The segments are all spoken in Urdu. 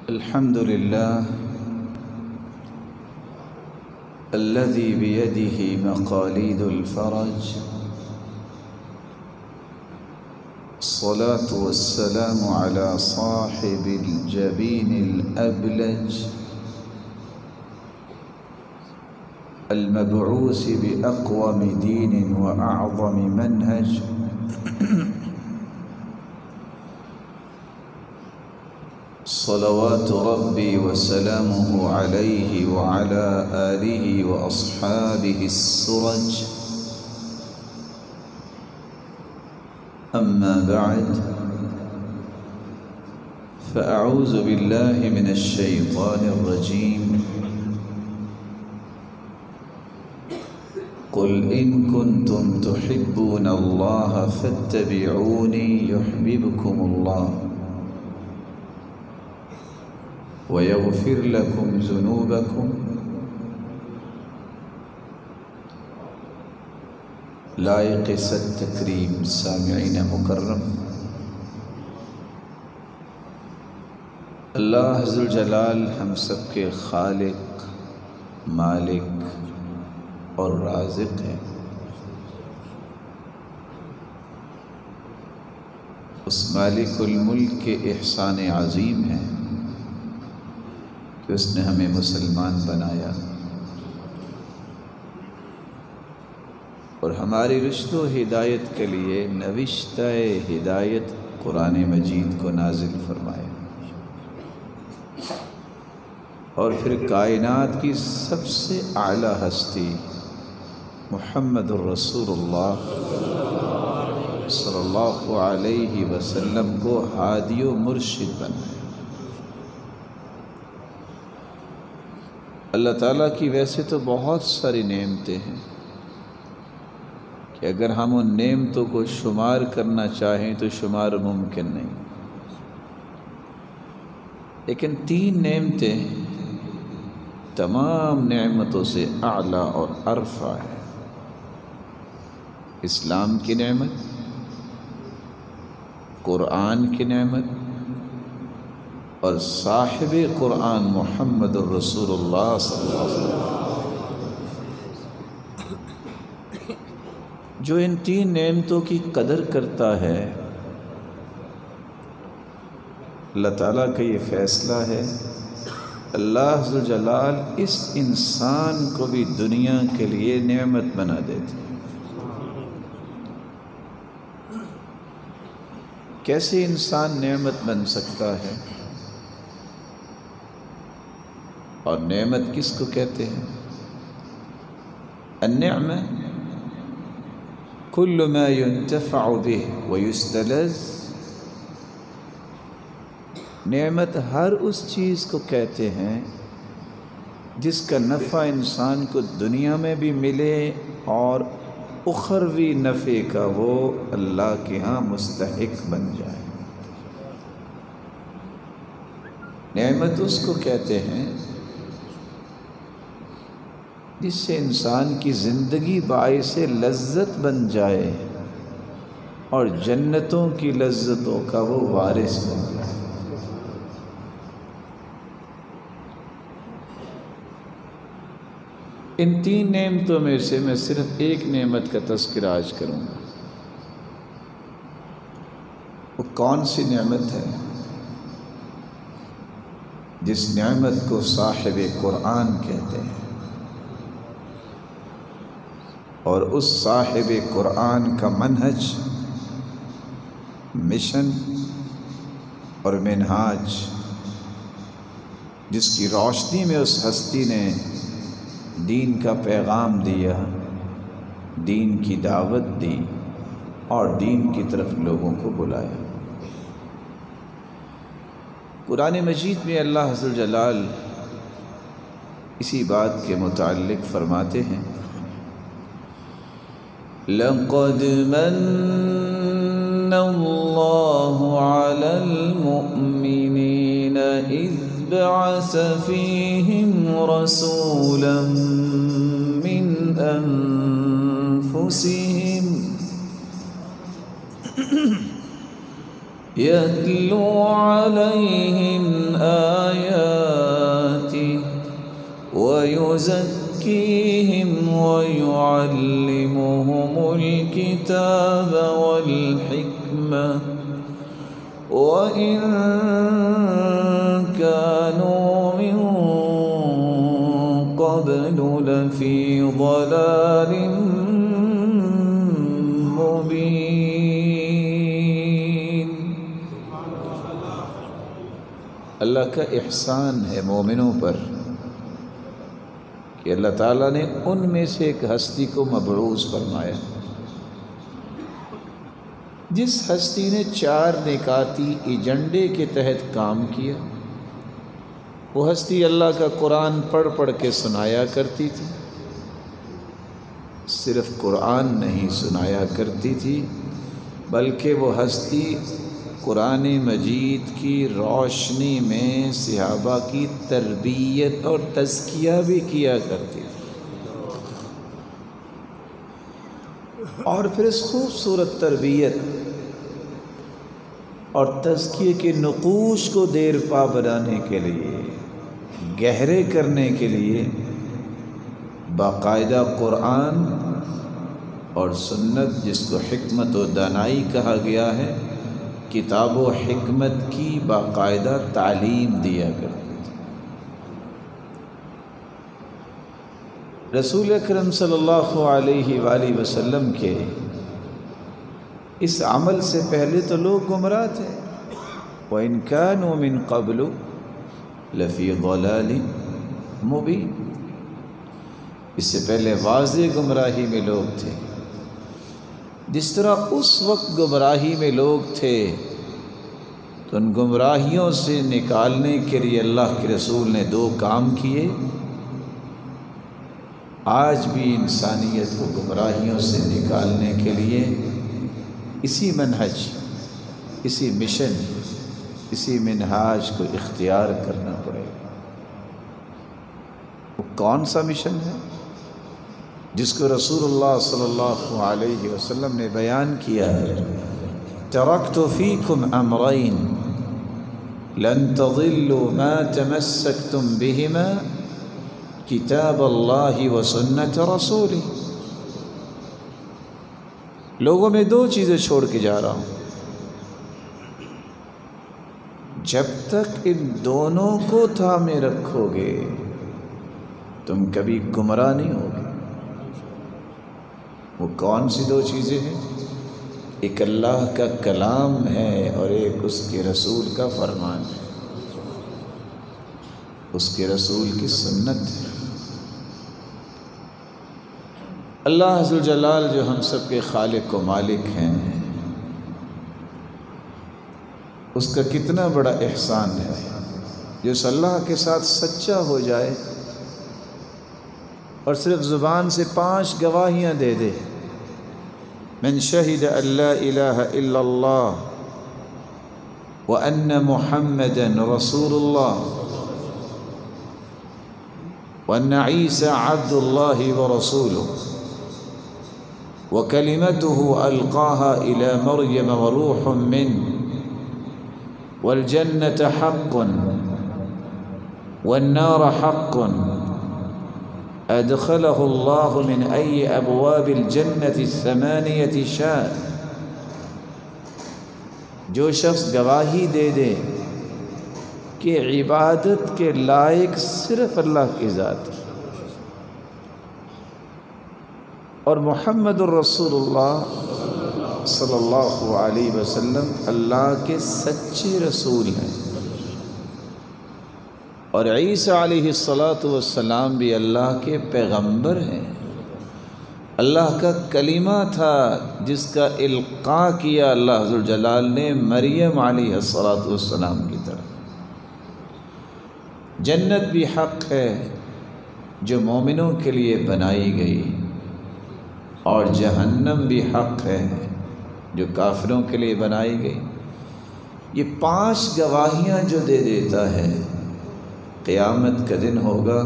الحمد لله الذي بيده مقاليد الفرج، الصلاة والسلام على صاحب الجبين الأبلج المبعوث بأقوم دين وأعظم منهج، صلوات ربي وسلامه عليه وعلى آله وأصحابه السرج. أما بعد، فأعوذ بالله من الشيطان الرجيم. قل إن كنتم تحبون الله فاتبعوني يحببكم الله ويغفر لكم ذنوبكم. لائق صد تکریم سامعین مکرم، اللہ ذوالجلال ہم سب کے خالق، مالک اور رازق ہے۔ اس مالک الملک کے احسان عظیم ہے کہ اس نے ہمیں مسلمان بنایا اور ہماری رشد و ہدایت کے لیے نوشتہ ہدایت قرآن مجید کو نازل فرمایا، اور پھر کائنات کی سب سے اعلیٰ ہستی محمد الرسول اللہ صلی اللہ علیہ وسلم کو ہادی و مرشد بنایا۔ اللہ تعالیٰ کی ویسے تو بہت ساری نعمتیں ہیں کہ اگر ہم ان نعمتوں کو شمار کرنا چاہیں تو شمار ممکن نہیں، لیکن تین نعمتیں تمام نعمتوں سے اعلیٰ اور ارفع ہے۔ اسلام کی نعمت، قرآن کی نعمت، اور صاحب قرآن محمد الرسول اللہ صلی اللہ علیہ وسلم، جو ان تین نعمتوں کی قدر کرتا ہے، اللہ تعالیٰ کا یہ فیصلہ ہے، اللہ ذوالجلال اس انسان کو بھی دنیا کے لیے نعمت بنا دیتے۔ کیسے انسان نعمت بن سکتا ہے؟ اور نعمت کس کو کہتے ہیں؟ النعمة كل ما ينتفع به ويستلذ۔ نعمت ہر اس چیز کو کہتے ہیں جس کا نفع انسان کو دنیا میں بھی ملے اور اخروی نفع کا وہ اللہ کے ہاں مستحق بن جائے۔ نعمت اس کو کہتے ہیں جس سے انسان کی زندگی باعث لذت بن جائے اور جنتوں کی لذتوں کا وہ وارث بن جائے۔ ان تین نعمتوں میں سے میں صرف ایک نعمت کا تذکرہ آج کروں گا۔ وہ کون سی نعمت ہے؟ جس نعمت کو صاحب قرآن کہتے ہیں، اور اس صاحب قرآن کا منہج، مشن اور منہاج، جس کی روشنی میں اس ہستی نے دین کا پیغام دیا، دین کی دعوت دی اور دین کی طرف لوگوں کو بلایا۔ قرآن مجید میں اللہ ذوالجلال اسی بات کے متعلق فرماتے ہیں، لَقَدْ مَنَّ اللَّهُ عَلَى الْمُؤْمِنِينَ إِذْ بَعَثَ فِيهِمْ رَسُولًا مِّنْ أَنفُسِهِمْ يتلو عليهم آياته ويزكيهم ويعلمهم الكتاب والحكمة وإن كانوا من قبل لفي ضلال مبين۔ اللہ کا احسان ہے مومنوں پر کہ اللہ تعالیٰ نے ان میں سے ایک ہستی کو مبعوث فرمایا، جس ہستی نے 4 نکاتی ایجنڈے کے تحت کام کیا۔ وہ ہستی اللہ کا قرآن پڑھ پڑھ کے سنایا کرتی تھی، صرف قرآن نہیں سنایا کرتی تھی بلکہ وہ ہستی قرآن مجید کی روشنی میں صحابہ کی تربیت اور تزکیہ بھی کیا کرتی تھی، اور پھر اس خوبصورت تربیت اور تزکیے کے نقوش کو دیر پا بنانے کے لیے، گہرے کرنے کے لیے باقاعدہ قرآن اور سنت، جس کو حکمت و دانائی کہا گیا ہے، کتاب و حکمت کی باقاعدہ تعلیم دیا کرتے تھے۔ رسول اکرم صلی اللہ علیہ وآلہ وسلم کے اس عمل سے پہلے تو لوگ گمراہ تھے، وَإِن كَانُوا مِن قَبْلُ لَفِي ضَلَالٍ مُبِينٍ، اس سے پہلے واضح گمراہی میں لوگ تھے۔ جس طرح اس وقت گمراہی میں لوگ تھے تو ان گمراہیوں سے نکالنے کے لیے اللہ کے رسول نے 2 کام کیے۔ آج بھی انسانیت کو گمراہیوں سے نکالنے کے لیے اسی منہج، اسی مشن، اسی منہاج کو اختیار کرنا پڑے گا۔ وہ کون سا مشن ہے جس کو رسول اللہ صلی اللہ علیہ وسلم نے بیان کیا ہے؟ ترکت فیکم امرین لن تضلوا ما تمسکتم بہما کتاب اللہ و سنت رسولہ۔ لوگوں میں 2 چیزیں چھوڑ کے جا رہا ہوں، جب تک ان دونوں کو تھامے رکھو گے تم کبھی گمراہ نہیں ہوگے۔ وہ کون سی 2 چیزیں ہیں؟ ایک اللہ کا کلام ہے اور ایک اس کے رسول کا فرمان ہے، اس کے رسول کی سنت ہے۔ اللہ ذوالجلال جو ہم سب کے خالق و مالک ہیں، اس کا کتنا بڑا احسان ہے جو اس اللہ کے ساتھ سچا ہو جائے اور صرف زبان سے 5 گواہیاں دے دے، من شہد ان لا الہ الا اللہ وان محمدا رسول اللہ وان عیسی عبد اللہ ورسولہ وکلمتہ القاها الى مریم وروح منہ والجنة حق والنار حق أدخله الله من أي أبواب الجنة 8 شاء۔ جو شخص گواہی دے دے کہ عبادت کے لائق صرف اللہ کی ذات ہے اور محمد الرسول اللہ صلی اللہ علیہ وسلم اللہ کے سچے رسول ہیں، اور عیسیٰ علیہ السلام بھی اللہ کے پیغمبر ہیں، اللہ کا کلمہ تھا جس کا القاء کیا اللہ ذوالجلال نے مریم علیہ السلام کی طرف۔ جنت بھی حق ہے جو مومنوں کے لیے بنائی گئی، اور جہنم بھی حق ہے جو کافروں کے لیے بنائی گئی۔ یہ 5 گواہیاں جو دے دیتا ہے، قیامت کا دن ہوگا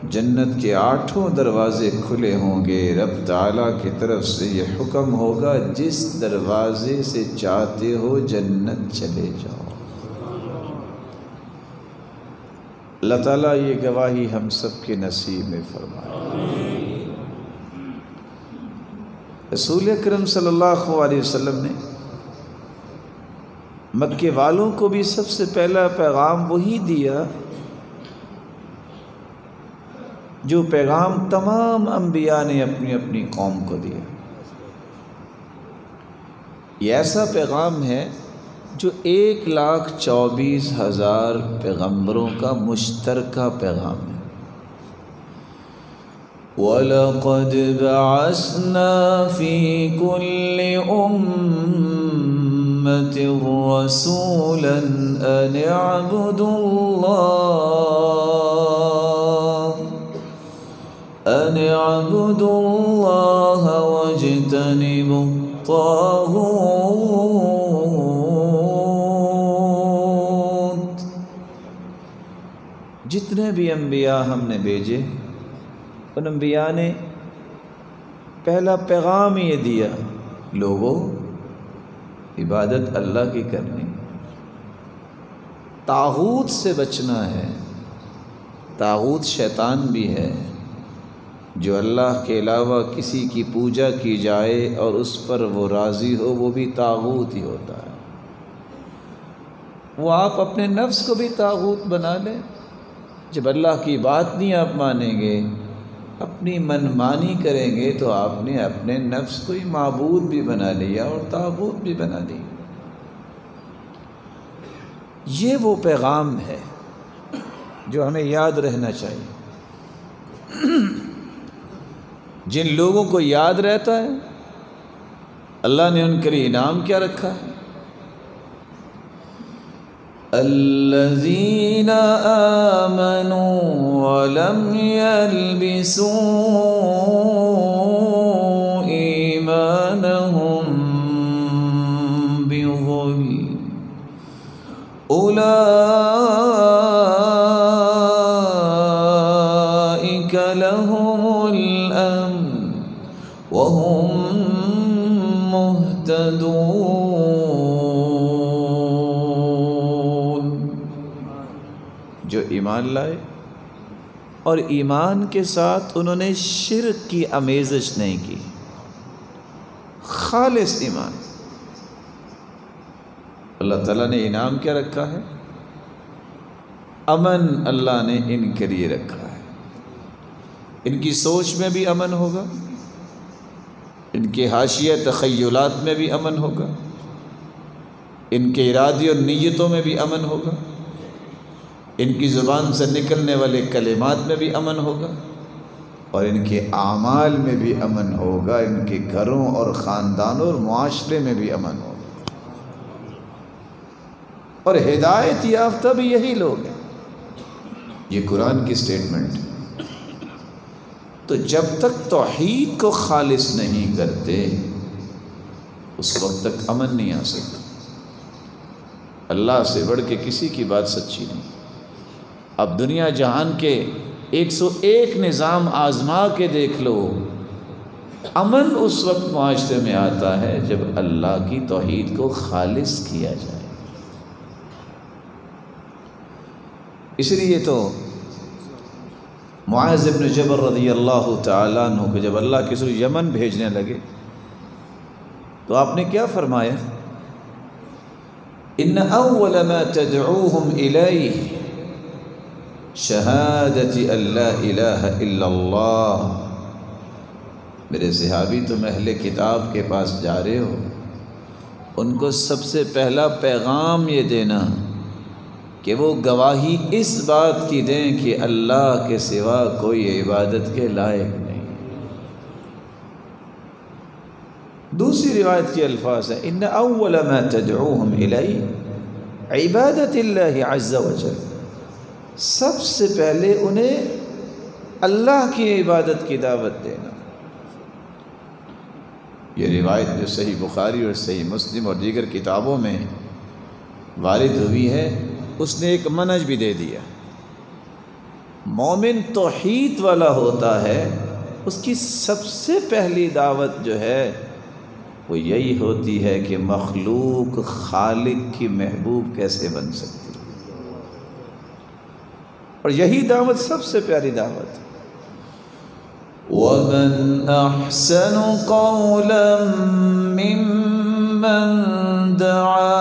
جنت کے 8 دروازے کھلے ہوں گے، رب تعالیٰ کی طرف سے یہ حکم ہوگا جس دروازے سے چاہتے ہو جنت چلے جاؤ۔ اللہ تعالیٰ یہ گواہی ہم سب کے نصیب میں فرمائے۔ رسول اکرم صلی اللہ علیہ وسلم نے مکے والوں کو بھی سب سے پہلا پیغام وہی دیا جو پیغام تمام انبیاء نے اپنی اپنی قوم کو دیا۔ یہ ایسا پیغام ہے جو 1,24,000 پیغمبروں کا مشترکہ پیغام ہے۔ وَلَقَدْ بَعَثْنَا فِي كُلِّ أُمَّةٍ رَسُولًا أَنِ اعْبُدُوا اللَّهَ وَاجْتَنِبُوا الطَّاغُوتَ۔ جتنے بھی انبیاء ہم نے بھیجے ان انبیاء نے پہلا پیغام یہ دیا، لوگوں عبادت اللہ کی کرنی، طاغوت سے بچنا ہے۔ طاغوت شیطان بھی ہے، جو اللہ کے علاوہ کسی کی پوجا کی جائے اور اس پر وہ راضی ہو، وہ بھی طاغوت ہی ہوتا ہے۔ وہ آپ اپنے نفس کو بھی طاغوت بنا لیں۔ جب اللہ کی بات نہیں آپ مانیں گے، اپنی منمانی کریں گے، تو آپ نے اپنے نفس کو ہی معبود بھی بنا لیا اور طاغوت بھی بنا لی۔ یہ وہ پیغام ہے جو ہمیں یاد رہنا چاہیے۔ جن لوگوں کو یاد رہتا ہے، اللہ نے ان کے لیے انعام کیا رکھا ہے؟ الذین آمنوا ولم يلبسوا ایمانهم بظلم اولئک لهم الامن وهم مهتدون۔ جو ایمان لائے اور ایمان کے ساتھ انہوں نے شرک کی آمیزش نہیں کی، خالص ایمان، اللہ تعالیٰ نے انعام کیا رکھا ہے؟ امن اللہ نے ان کے لیے رکھا ہے۔ ان کی سوچ میں بھی امن ہوگا، ان کے حاشیہ تخیلات میں بھی امن ہوگا، ان کے ارادے اور نیتوں میں بھی امن ہوگا، ان کی زبان سے نکلنے والے کلمات میں بھی امن ہوگا، اور ان کے اعمال میں بھی امن ہوگا، ان کے گھروں اور خاندانوں اور معاشرے میں بھی امن ہوگا۔ اور ہدایت یافتہ بھی یہی لوگ ہیں۔ یہ قرآن کی سٹیٹمنٹ ہے۔ تو جب تک توحید کو خالص نہیں کرتے اس وقت تک امن نہیں آ سکتا۔ اللہ سے بڑھ کے کسی کی بات سچی نہیں۔ اب دنیا جہان کے 101 نظام آزما کے دیکھ لو، امن اس وقت معاشرے میں آتا ہے جب اللہ کی توحید کو خالص کیا جائے۔ اس لیے تو معاذ بن جبل رضی اللہ تعالیٰ عنہ کو جب اللہ کے رسول یمن بھیجنے لگے تو آپ نے کیا فرمایا؟ ان اول ما تدعوهم الیہ شہادت ان لا الہ الا اللہ۔ میرے صحابی تم اہل کتاب کے پاس جا رہے ہو، ان کو سب سے پہلا پیغام یہ دینا کہ وہ گواہی اس بات کی دیں کہ اللہ کے سوا کوئی عبادت کے لائق نہیں۔ دوسری روایت کے الفاظ ہیں ان اول ما تدعوهم الیہ عبادت اللہ عز وجل۔ سب سے پہلے انہیں اللہ کی عبادت کی دعوت دینا۔ یہ روایت جو صحیح بخاری اور صحیح مسلم اور دیگر کتابوں میں وارد ہوئی ہے، اس نے ایک منہج بھی دے دیا مومن توحید والا ہوتا ہے، اس کی سب سے پہلی دعوت جو ہے وہ یہی ہوتی ہے کہ مخلوق خالق کی محبوب کیسے بن سکتی ہے، اور یہی دعوت سب سے پیاری دعوت ہے۔ وَمَنْ أَحْسَنُ قَوْلًا مِّمَّنْ دَعَا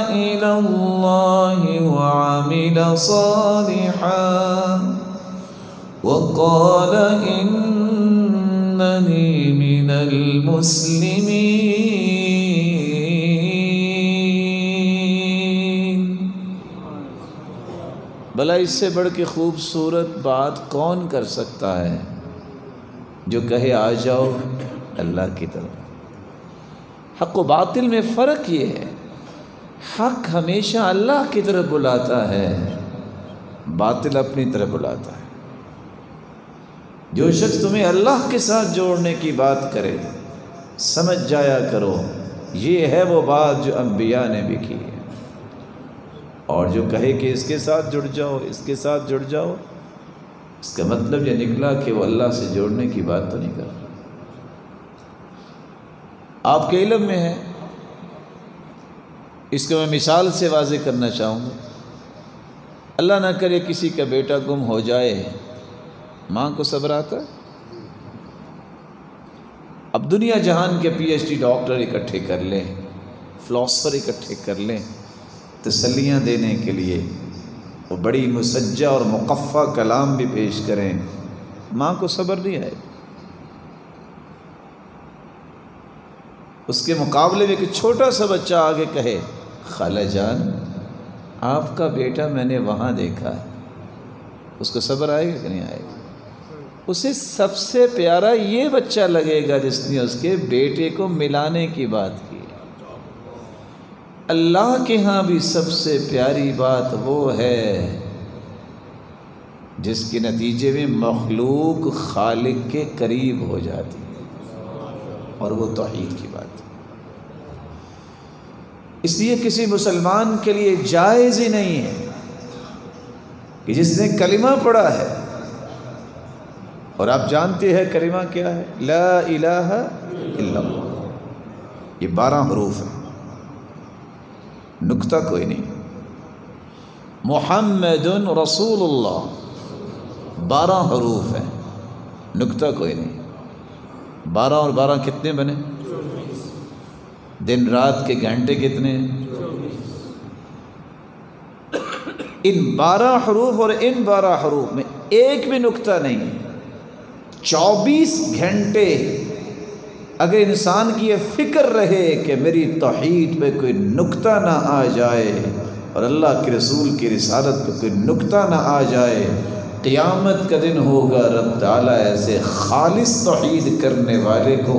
إِلَى اللَّهِ وَعَمِلَ صَالِحًا وَقَالَ إِنَّنِي مِنَ الْمُسْلِمِينَ۔ بھلا اس سے بڑھ کے خوبصورت بات کون کر سکتا ہے جو کہے آ جاؤ اللہ کی طرف۔ حق و باطل میں فرق یہ ہے، حق ہمیشہ اللہ کی طرف بلاتا ہے، باطل اپنی طرف بلاتا ہے۔ جو شخص تمہیں اللہ کے ساتھ جوڑنے کی بات کرے، سمجھ جایا کرو یہ ہے وہ بات جو انبیاء نے بھی کی ہے، اور جو کہے کہ اس کے ساتھ جڑ جاؤ، اس کے ساتھ جڑ جاؤ، اس کا مطلب یہ نکلا کہ وہ اللہ سے جوڑنے کی بات تو نہیں کر رہا۔ آپ کے علم میں ہے، اس کو میں مثال سے واضح کرنا چاہوں گا۔ اللہ نہ کرے کسی کا بیٹا گم ہو جائے، ماں کو صبر آتا ہے؟ اب دنیا جہان کے پی ایچ ڈی ڈاکٹر اکٹھے کر لیں، فلاسفر اکٹھے کر لیں تسلیاں دینے کے لیے، وہ بڑی مسجع اور مقفع کلام بھی پیش کریں، ماں کو صبر نہیں آئے۔ اس کے مقابلے میں ایک چھوٹا سا بچہ آگے کہے خالہ جان آپ کا بیٹا میں نے وہاں دیکھا ہے، اس کو صبر آئے گا کہ نہیں آئے گا؟ اسے سب سے پیارا یہ بچہ لگے گا جس نے اس کے بیٹے کو ملانے کی بات کی۔ اللہ کے ہاں بھی سب سے پیاری بات وہ ہے جس کے نتیجے میں مخلوق خالق کے قریب ہو جاتی ہے، اور وہ توحید کی بات ہے۔ اس لیے کسی مسلمان کے لیے جائز ہی نہیں ہے کہ جس نے کلمہ پڑھا ہے، اور آپ جانتے ہیں کلمہ کیا ہے؟ لا الہ الا اللہ، یہ 12 حروف ہیں، نکتہ کوئی نہیں۔ محمد رسول اللہ 12 حروف ہیں، نکتہ کوئی نہیں۔ 12 اور 12 کتنے بنے؟ دن رات کے گھنٹے کتنے؟ ان 12 حروف اور ان 12 حروف میں ایک بھی نکتہ نہیں ہے۔ 24 گھنٹے اگر انسان کی یہ فکر رہے کہ میری توحید پہ کوئی نکتہ نہ آ جائے اور اللہ کے رسول کی رسالت پہ کوئی نکتہ نہ آ جائے، قیامت کا دن ہوگا رب تعالیٰ ایسے خالص توحید کرنے والے کو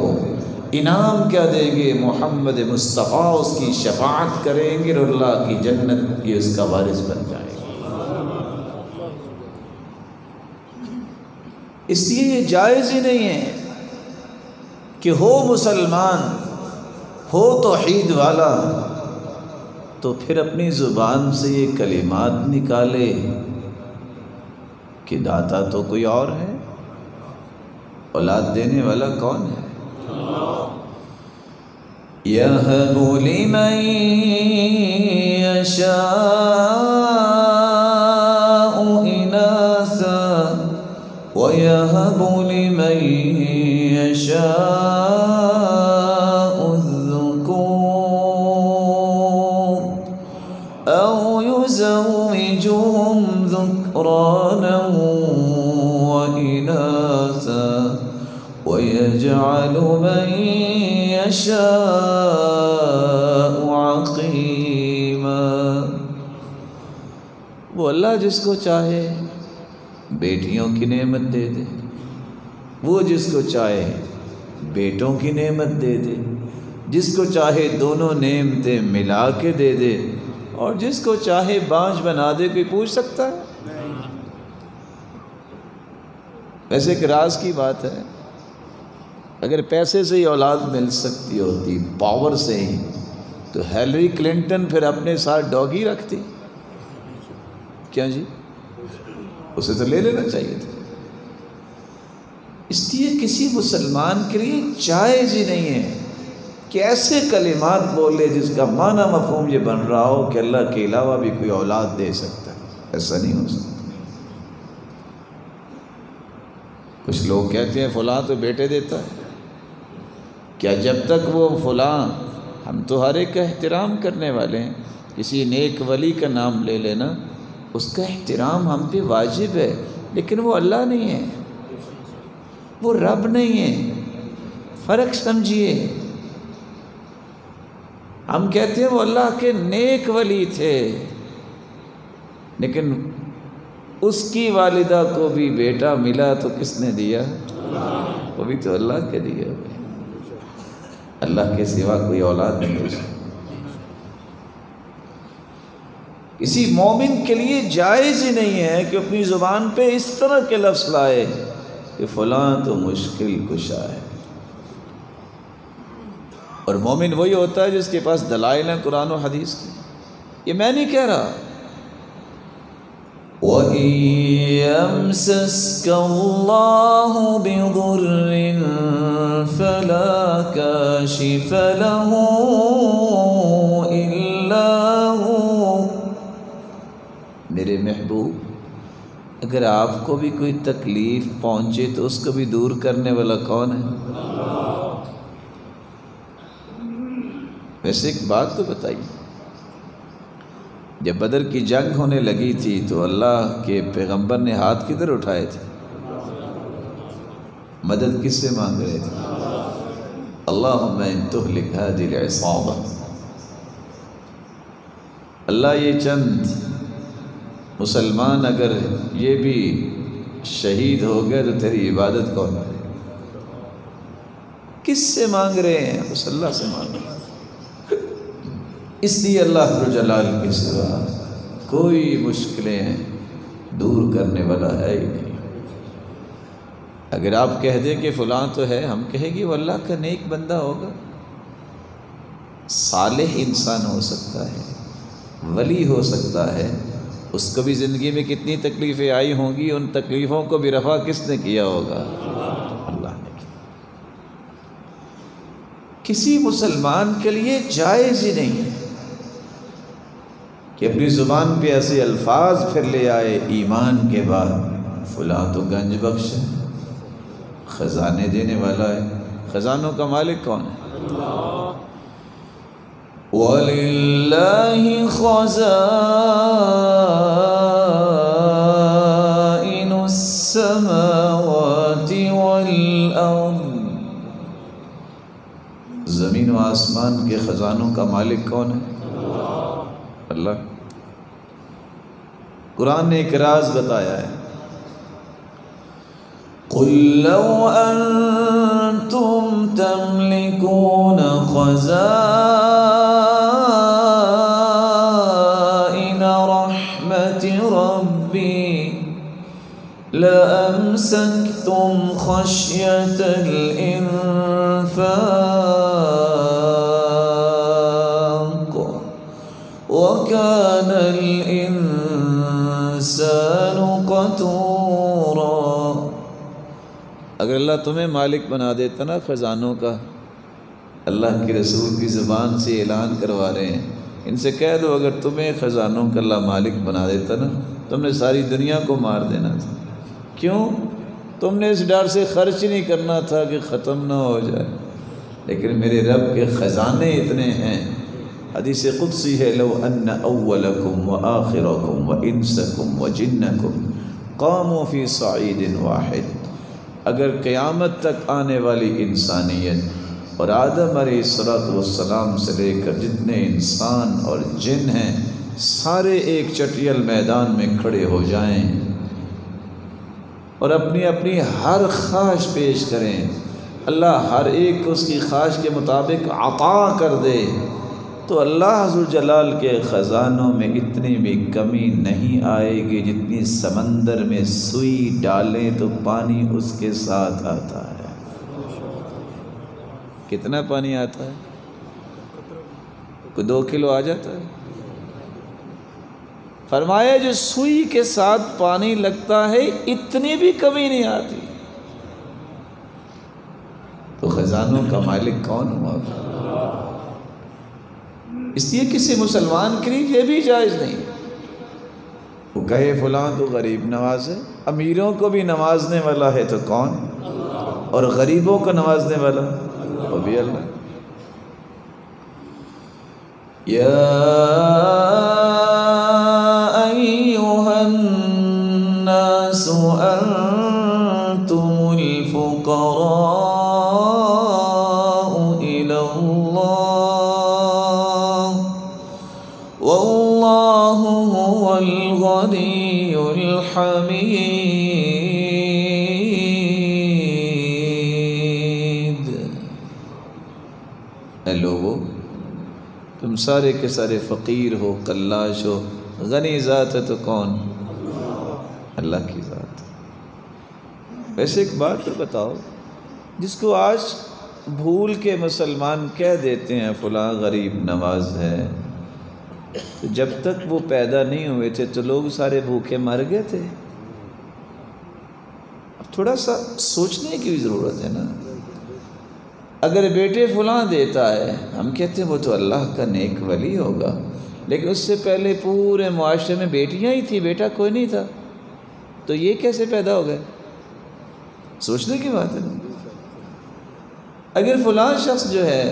انعام کیا دیں گے؟ محمد مصطفیٰ اس کی شفاعت کریں گے اور اللہ کی جنت کی اس کا وارث بن جائے گا۔ اس لیے یہ جائز ہی نہیں ہے کہ ہو مسلمان، ہو توحید والا، تو پھر اپنی زبان سے یہ کلمات نکالے کہ داتا تو کوئی اور ہے، اولاد دینے والا کون ہے؟ یَهَبُ لِمَن يَشَاءُ إِنَاثًا وَيَهَبُ لِمَن يَشَاءُ الذُّكُورَ أَوْ يُزَوِّجُهُمْ ذُكْرَانًا وَإِنَاثًا وَيَجْعَلُ مَن يَشَاءُ عَقِيمًا۔ وہ اللہ جس کو چاہے بیٹیوں کی نعمت دے دے، وہ جس کو چاہے بیٹوں کی نعمت دے دے، جس کو چاہے دونوں نعمتیں ملا کے دے دے، اور جس کو چاہے بانجھ بنا دے۔ کوئی پوچھ سکتا ہے؟ ویسے ایک راز کی بات ہے، اگر پیسے سے ہی اولاد مل سکتی ہوتی، پاور سے ہی، تو ہیلری کلنٹن پھر اپنے ساتھ ڈاگی رکھتی؟ کیا جی؟ اسے تو لے لینا چاہیے تھا۔ اس لیے کسی مسلمان کے لیے جائز ہی نہیں ہے کہ ایسے کلمات بولے جس کا معنی مفہوم یہ بن رہا ہو کہ اللہ کے علاوہ بھی کوئی اولاد دے سکتا ہے۔ ایسا نہیں ہو سکتا۔ کچھ لوگ کہتے ہیں فلاں تو بیٹے دیتا ہے، کیا جب تک وہ فلاں، ہم تو ہر ایک کا احترام کرنے والے ہیں، کسی نیک ولی کا نام لے لینا، اس کا احترام ہم پہ واجب ہے، لیکن وہ اللہ نہیں ہے، وہ رب نہیں ہے، فرق سمجھیے۔ ہم کہتے ہیں وہ اللہ کے نیک ولی تھے، لیکن اس کی والدہ کو بھی بیٹا ملا تو کس نے دیا؟ وہ بھی تو اللہ کے دیا ہوئے۔ اللہ کے سوا کوئی اولاد نہیں ہو سکتی۔ کسی مومن کے لیے جائز ہی نہیں ہے کہ اپنی زبان پہ اس طرح کے لفظ لائے کہ فلاں تو مشکل کشا ہے۔ اور مومن وہی ہوتا ہے جس کے پاس دلائل ہیں قرآن و حدیث کی۔ یہ میں نہیں کہہ رہا۔ وَإِن يَمْسَسْكَ اللَّهُ بِضُرٍّ فَلَا كَاشِفَ لَهُ إِلَّا هُوَ۔ میرے محبوب، اگر آپ کو بھی کوئی تکلیف پہنچے تو اس کو بھی دور کرنے والا کون ہے؟ ویسے ایک بات تو بتائیے، جب بدر کی جنگ ہونے لگی تھی تو اللہ کے پیغمبر نے ہاتھ کدھر اٹھائے تھے؟ مدد کس سے مانگ رہے تھے؟ اللہم ان تہلک ہذہ العصابہ، اللہ یہ چند مسلمان اگر یہ بھی شہید ہو گئے تو تیری عبادت کون کرے؟ کس سے مانگ رہے ہیں؟ بس اللہ سے مانگ رہے ہیں۔ اس لیے اللہ جلال کے سوا کوئی مشکلیں دور کرنے والا ہے ہی نہیں۔ اگر آپ کہہ دیں کہ فلاں تو ہے، ہم کہیں گے وہ اللہ کا نیک بندہ ہوگا، صالح انسان ہو سکتا ہے، ولی ہو سکتا ہے، اس کو بھی زندگی میں کتنی تکلیفیں آئی ہوں گی، ان تکلیفوں کو بھی رفع کس نے کیا ہوگا؟ اللہ نے کیا۔ کسی مسلمان کے لیے جائز ہی نہیں ہے کہ اپنی زبان پہ ایسے الفاظ پھر لے آئے ایمان کے بعد، فلاں تو گنج بخش ہے، خزانے دینے والا ہے۔ خزانوں کا مالک کون ہے؟ وَلِلَّهِ خَزَائِنُ السَّمَاوَاتِ وَالْأَرْضِ، زمین و آسمان کے خزانوں کا مالک کون ہے؟ اللہ۔ قرآن نے ایک راز بتایا ہے، قُلْ لَوْ أَنْتُمْ تَمْلِكُونَ خَزَائِنَ رَحْمَةِ رَبِّي لَأَمْسَكْتُمْ خَشْيَةَ الْإِنفَاقِ وَكَانَ الْإِنسَانُ قَتُورًا۔ اگر اللہ تمہیں مالک بنا دیتا نا خزانوں کا، اللہ کے رسول کی زبان سے اعلان کروا رہے ہیں، ان سے کہہ دو اگر تمہیں خزانوں کا اللہ مالک بنا دیتا نا، تم نے ساری دنیا کو مار دینا تھا۔ کیوں؟ تم نے اس ڈر سے خرچ نہیں کرنا تھا کہ ختم نہ ہو جائے، لیکن میرے رب کے خزانے اتنے ہیں۔ حدیث قدسی ہے، لو ان اولکم وآخرکم وانسکم وجنکم قاموا فی صعید واحد، اگر قیامت تک آنے والی انسانیت اور آدم علیہ السلام سے لے کر جتنے انسان اور جن ہیں سارے ایک چٹیل میدان میں کھڑے ہو جائیں اور اپنی اپنی ہر خواہش پیش کریں، اللہ ہر ایک کو اس کی خواہش کے مطابق عطا کر دے، تو اللہ ذوالجلال کے خزانوں میں اتنی بھی کمی نہیں آئے گی جتنی سمندر میں سوئی ڈالیں تو پانی اس کے ساتھ آتا ہے۔ کتنا پانی آتا ہے؟ کوئی 2 کلو آ جاتا ہے؟ فرمایا جو سوئی کے ساتھ پانی لگتا ہے اتنی بھی کمی نہیں آتی، تو خزانوں کا مالک کون ہوا؟ اس لیے کسی مسلمان کے لیے یہ بھی جائز نہیں وہ کہے فلاں تو غریب نواز ہے، امیروں کو بھی نوازنے والا ہے تو کون، اور غریبوں کو نوازنے والا وہ بھی اللہ۔ یا ایھا الناس انتم الفقراء الی اللہ واللہ هو الغنی الحمید۔ اے لوگو تم سارے کے سارے فقیر ہو، کلاش ہو، غنی ذات ہے تو کون؟ اللہ کی ذات۔ ویسے ایک بات تو بتاؤ، جس کو آج بھول کے مسلمان کہہ دیتے ہیں فلاں غریب نواز ہے، تو جب تک وہ پیدا نہیں ہوئے تھے تو لوگ سارے بھوکے مر گئے تھے؟ اب تھوڑا سا سوچنے کی ضرورت ہے نا۔ اگر بیٹے فلاں دیتا ہے، ہم کہتے ہیں وہ تو اللہ کا نیک ولی ہوگا، لیکن اس سے پہلے پورے معاشرے میں بیٹیاں ہی تھیں، بیٹا کوئی نہیں تھا، تو یہ کیسے پیدا ہو گئے؟ سوچنے کی بات ہے نا۔ اگر فلاں شخص جو ہے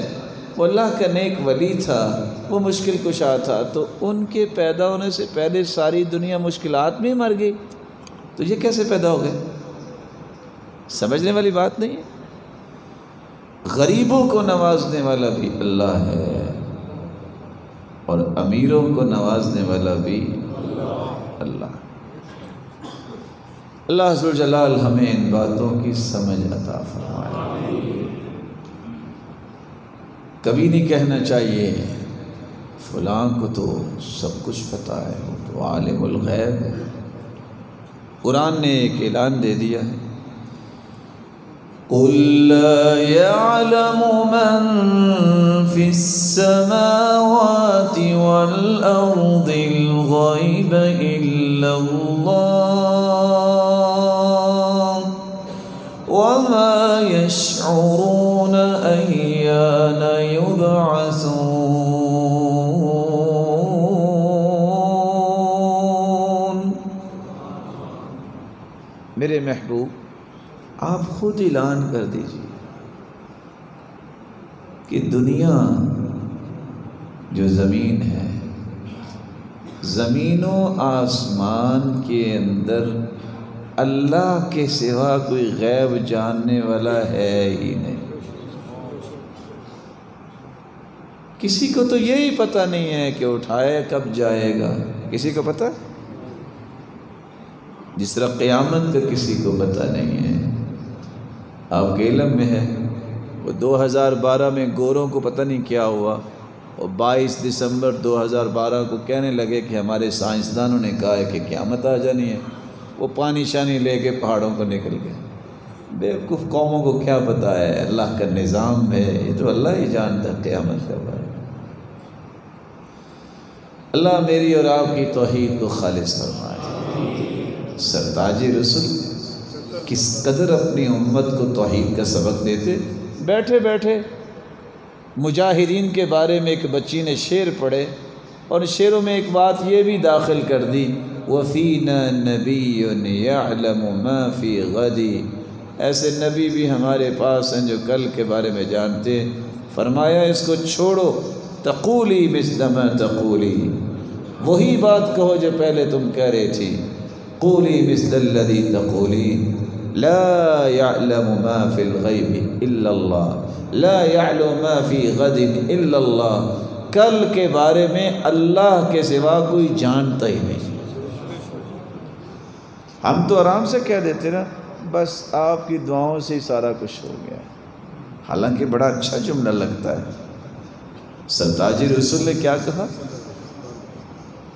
وہ اللہ کا نیک ولی تھا، وہ مشکل کشا تھا، تو ان کے پیدا ہونے سے پہلے ساری دنیا مشکلات میں مر گئی، تو یہ کیسے پیدا ہو گئے؟ سمجھنے والی بات نہیں ہے۔ غریبوں کو نوازنے والا بھی اللہ ہے اور امیروں کو نوازنے والا بھی اللہ۔ اللہ ذو الجلال ہمیں ان باتوں کی سمجھ عطا فرمائے۔ کبھی نہیں کہنا چاہیے فلاں کو تو سب کچھ پتہ ہے، وہ تو عالم الغیب ہے۔ قرآن نے ایک اعلان دے دیا ہے، قُلْ لَا يَعْلَمُ مَنْ فِي السَّمَاوَاتِ وَالْأَرْضِ الْغَيْبَ إِلَّا اللَّهُ وَمَا يَشْعُرُونَ أَيَّانَ يُبْعَثُونَ۔ میرے محبوب آپ خود اعلان کر دیجیے کہ دنیا جو زمین ہے، زمین و آسمان کے اندر اللہ کے سوا کوئی غیب جاننے والا ہے ہی نہیں۔ کسی کو تو یہی پتہ نہیں ہے کہ اٹھائے کب جائے گا، کسی کو پتہ؟ جس طرح قیامت کا کسی کو پتہ نہیں ہے۔ آپ کے علم میں ہے وہ 2012 میں گوروں کو پتہ نہیں کیا ہوا، اور 22 دسمبر 2012 کو کہنے لگے کہ ہمارے سائنسدانوں نے کہا ہے کہ قیامت آ جانی ہے، وہ پانی شانی لے کے پہاڑوں کو نکل گئے۔ بیوقوف قوموں کو کیا پتہ ہے اللہ کا نظام ہے، یہ تو اللہ ہی جانتا ہے قیامت کا بارے۔ اللہ میری اور آپ کی توحید کو خالص فرمائے۔ سرتاج رسول کس قدر اپنی امت کو توحید کا سبق دیتے۔ بیٹھے بیٹھے مجاہدین کے بارے میں ایک بچی نے شعر پڑھے، اور شعروں میں ایک بات یہ بھی داخل کر دی، وَفِينَا نَبِيٌّ يَعْلَمُ مَا فِي غَدِ۔ ایسے نبی بھی ہمارے پاس ہیں جو کل کے بارے میں جانتے ہیں۔ فرمایا اس کو چھوڑو، تقولی مثل ما تقولی، وہی بات کہو جو پہلے تم کہہ رہی تھی، قولی مثل الذی تقولی، لا يعلم ما فی الغیب الا اللہ، لا يعلم ما فی غد الا اللہ، کل کے بارے میں اللہ کے سوا کوئی جانتا ہی نہیں۔ ہم تو آرام سے کہہ دیتے نا بس آپ کی دعاؤں سے ہی سارا کچھ ہو گیا، حالانکہ بڑا اچھا جملہ لگتا ہے۔ سرتاج رسول نے کیا کہا؟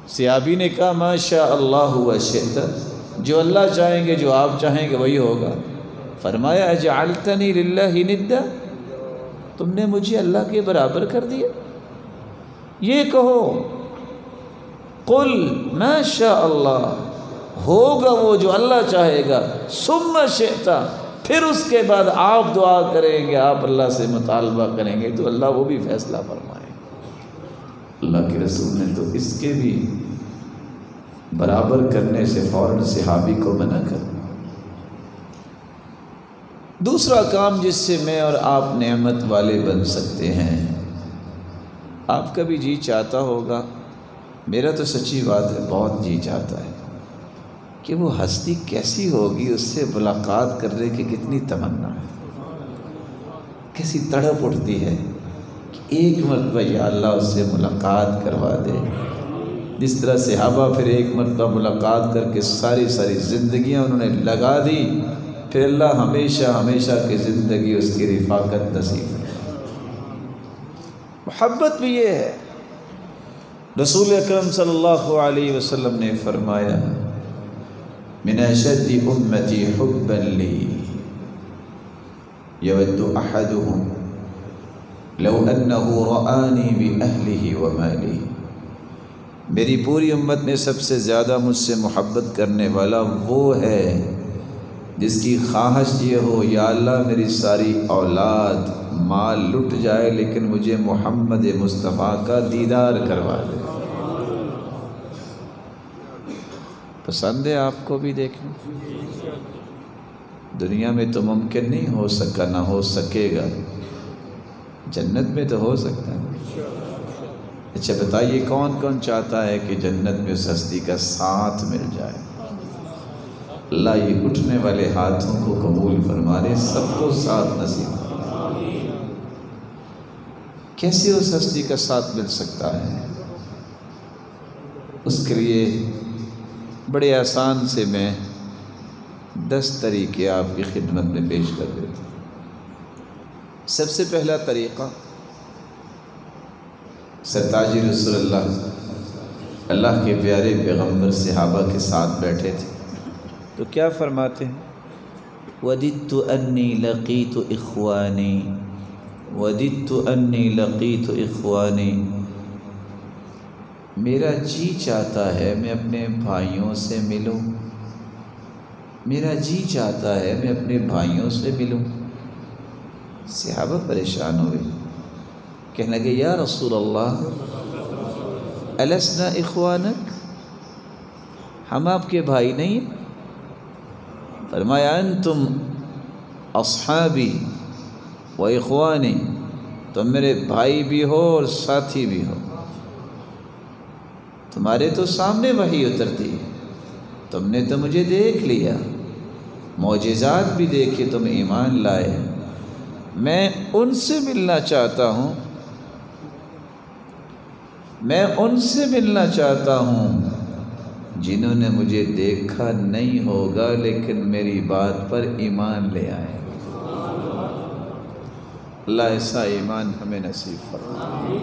صحابی نے کہا ما شاء اللہ وشئت، جو اللہ چاہیں گے، جو آپ چاہیں گے وہی ہوگا۔ فرمایا اجعلتنی للہ ندا، تم نے مجھے اللہ کے برابر کر دیا۔ یہ کہو قل ما شاء اللہ، ہوگا وہ جو اللہ چاہے گا، ثم شئت، پھر اس کے بعد آپ دعا کریں گے، آپ اللہ سے مطالبہ کریں گے تو اللہ وہ بھی فیصلہ فرمائے۔ اللہ کے رسول نے تو اس کے بھی برابر کرنے سے فوراً صحابی کو منع کر دیا۔ دوسرا کام جس سے میں اور آپ نعمت والے بن سکتے ہیں، آپ کا بھی جی چاہتا ہوگا، میرا تو سچی بات ہے بہت جی چاہتا ہے کہ وہ ہستی کیسی ہوگی، اس سے ملاقات کرنے کی کتنی تمنا ہے، کیسی تڑپ اٹھتی ہے کہ ایک مرتبہ یا اللہ اس سے ملاقات کروا دے۔ جس طرح صحابہ پھر ایک مرتبہ ملاقات کر کے ساری زندگیاں انہوں نے لگا دی، پھر اللہ ہمیشہ ہمیشہ کی زندگی اس کی رفاقت نصیب ہے۔ محبت بھی یہ ہے۔ رسول اکرم صلی اللہ علیہ وسلم نے فرمایا، من اشد امتی حبا لی یود احدهم لو انه رآنی باہلہ ومالی، میری پوری امت میں سب سے زیادہ مجھ سے محبت کرنے والا وہ ہے جس کی خواہش یہ ہو، یا اللہ میری ساری اولاد مال لٹ جائے لیکن مجھے محمد مصطفیٰ کا دیدار کروا دے۔ پسند ہے آپ کو بھی دیکھیں؟ دنیا میں تو ممکن نہیں ہو سکا، نہ ہو سکے گا، جنت میں تو ہو سکتا ہے۔ اچھا بتائیے کون کون چاہتا ہے کہ جنت میں اس ہستی کا ساتھ مل جائے؟ اللہ یہ اٹھنے والے ہاتھوں کو قبول فرما دے، سب کو ساتھ نصیب فرمائے۔ کیسے اس ہستی کا ساتھ مل سکتا ہے؟ اس کے لیے بڑے آسان سے میں 10 طریقے آپ کی خدمت میں پیش کر دیتا ہوں۔ سب سے پہلا طریقہ، سرتاج رسول اللہ کے پیارے پیغمبر صحابہ کے ساتھ بیٹھے تھے تو کیا فرماتے ہیں؟ وَدِدْتُ أَنِّي لَقِيتُ إِخْوَانِي وَدِدْتُ أَنِّي لَقِيتُ إِخْوَانِي، میرا جی چاہتا ہے میں اپنے بھائیوں سے ملوں، میرا جی چاہتا ہے میں اپنے بھائیوں سے ملوں۔ صحابہ پریشان ہوئے، کہنے لگے یا رسول اللہ أَلَسْنَا إِخْوَانَكَ، ہم آپ کے بھائی نہیں ہیں؟ فرمایا انتم اصحابی و اخوانی، تم میرے بھائی بھی ہو اور ساتھی بھی ہو، تمہارے تو سامنے وحی اترتی ہے، تم نے تو مجھے دیکھ لیا، معجزات بھی دیکھے، تم ایمان لائے، میں ان سے ملنا چاہتا ہوں، میں ان سے ملنا چاہتا ہوں جنہوں نے مجھے دیکھا نہیں ہوگا لیکن میری بات پر ایمان لے آئے۔ اللہ ایسا ایمان ہمیں نصیب فرمائے،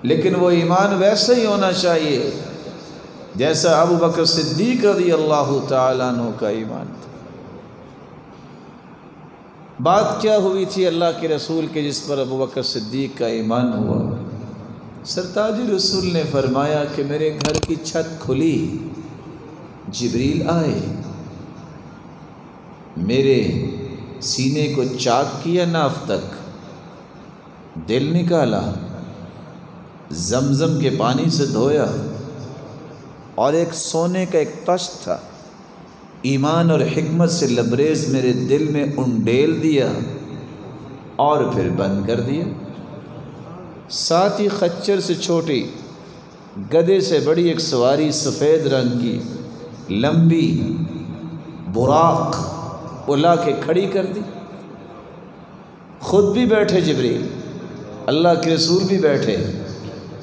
لیکن وہ ایمان ویسا ہی ہونا چاہیے جیسا ابو بکر صدیق رضی اللہ تعالیٰ عنہ کا ایمان تھا۔ بات کیا ہوئی تھی اللہ کے رسول کے جس پر ابو بکر صدیق کا ایمان ہوا؟ سرتاج رسول نے فرمایا کہ میرے گھر کی چھت کھلی، جبریل آئے، میرے سینے کو چاک کیا ناف تک، دل نکالا، زمزم کے پانی سے دھویا، اور ایک سونے کا ایک تشت تھا، ایمان اور حکمت سے لبریز میرے دل میں انڈیل دیا اور پھر بند کر دیا۔ ساتھ ہی خچر سے چھوٹی، گدھے سے بڑی ایک سواری سفید رنگ کی لمبی براق الا کے کھڑی کر دی، خود بھی بیٹھے جبریل، اللہ کے رسول بھی بیٹھے،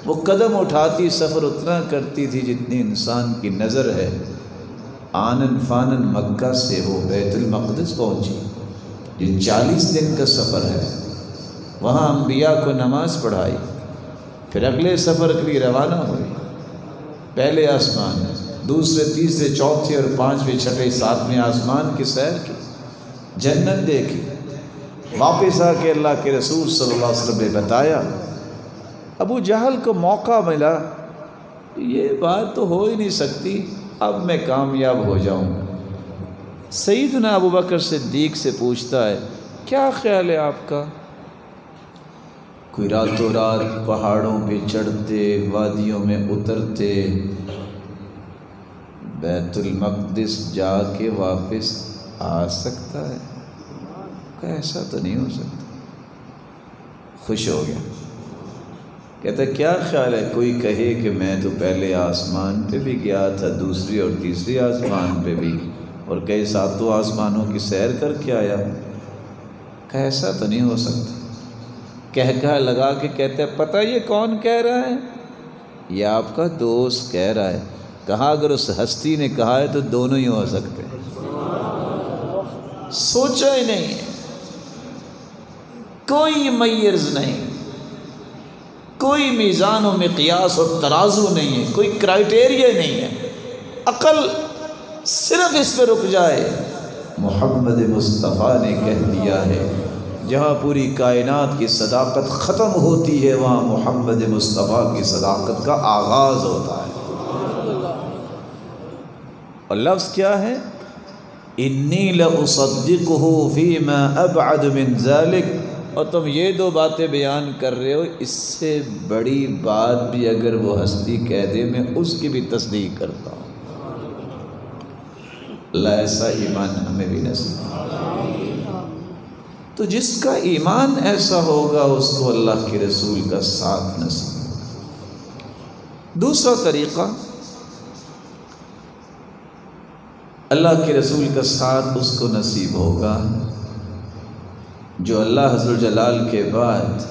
وہ قدم اٹھاتی سفر اتنا کرتی تھی جتنی انسان کی نظر ہے، آنن فانن مکہ سے وہ بیت المقدس پہنچی، یہ 40 دن کا سفر ہے، وہاں انبیاء کو نماز پڑھائی، پھر اگلے سفر کے لیے روانہ ہوئی، پہلے آسمان، دوسرے، تیسرے، چوتھے اور 5ویں، 6ویں، 7ویں آسمان کی سیر کی، جنت دیکھی، واپس آ کے اللہ کے رسول صلی اللہ علیہ وسلم نے بتایا۔ ابو جہل کو موقع ملا یہ بات تو ہو ہی نہیں سکتی، اب میں کامیاب ہو جاؤں۔ سیدنا ابو بکر صدیق سے پوچھتا ہے کیا خیال ہے آپ کا؟ کوئی راتوں رات پہاڑوں پہ چڑھتے، وادیوں میں اترتے، بیت المقدس جا کے واپس آ سکتا ہے؟ ایسا تو نہیں ہو سکتا۔ خوش ہو گیا، کہتا کیا خیال ہے کوئی کہے کہ میں تو پہلے آسمان پہ بھی گیا تھا، دوسری اور تیسری آسمان پہ بھی، اور کئی ساتوں آسمانوں کی سیر کر کے آیا، کہ ایسا تو نہیں ہو سکتا۔ کہہ لگا کے کہتے پتہ یہ کون کہہ رہا ہے؟ یہ آپ کا دوست کہہ رہا ہے۔ کہا اگر اس ہستی نے کہا ہے تو دونوں ہی ہو سکتے ہیں۔ سوچا ہی نہیں ہے، کوئی میرز نہیں، کوئی میزان و مقیاس اور ترازو نہیں ہے، کوئی کرائٹیریا نہیں ہے، عقل صرف اس پہ رک جائے۔ محمد مصطفیٰ نے کہہ دیا ہے جہاں پوری کائنات کی صداقت ختم ہوتی ہے وہاں محمد مصطفیٰ کی صداقت کا آغاز ہوتا ہے۔ اور لفظ کیا ہے؟ انی لأصدقہ فیما ابعد من ذلک۔ اور تم یہ دو باتیں بیان کر رہے ہو، اس سے بڑی بات بھی اگر وہ ہستی کہہ دے میں اس کی بھی تصدیق کرتا ہوں۔ اللہ ایسا ایمان ہمیں بھی نصیب۔ تو جس کا ایمان ایسا ہوگا اس کو اللہ کے رسول کا ساتھ نصیب ہوگا۔ دوسرا طریقہ، اللہ کے رسول کا ساتھ اس کو نصیب ہوگا جو اللہ عز و جلال کے بعد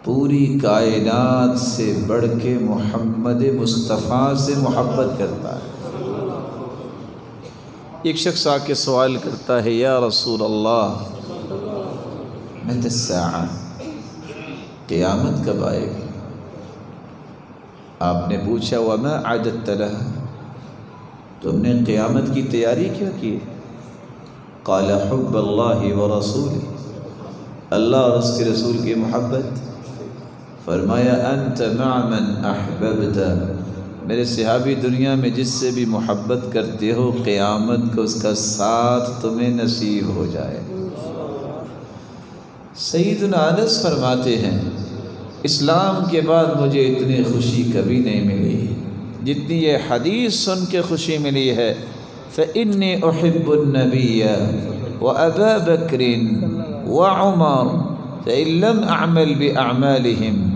پوری کائنات سے بڑھ کے محمد مصطفیٰ سے محبت کرتا ہے۔ ایک شخص آ کے سوال کرتا ہے یا رسول اللہ متی الساعہ، قیامت کب آئے گی؟ آپ نے پوچھا وما اعددت لها، تم نے قیامت کی تیاری کیا کی؟ قال حب اللہ ورسولہ، اللہ اور اس کے رسول کی محبت۔ فرمایا انت مع من احببت، میرے صحابی دنیا میں جس سے بھی محبت کرتے ہو قیامت کو اس کا ساتھ تمہیں نصیب ہو جائے۔ سیدنا انس فرماتے ہیں اسلام کے بعد مجھے اتنی خوشی کبھی نہیں ملی جتنی یہ حدیث سن کے خوشی ملی ہے۔ فإني أحب النبي وأبا بكر وعمر فإن لم أعمل بأعمالهم،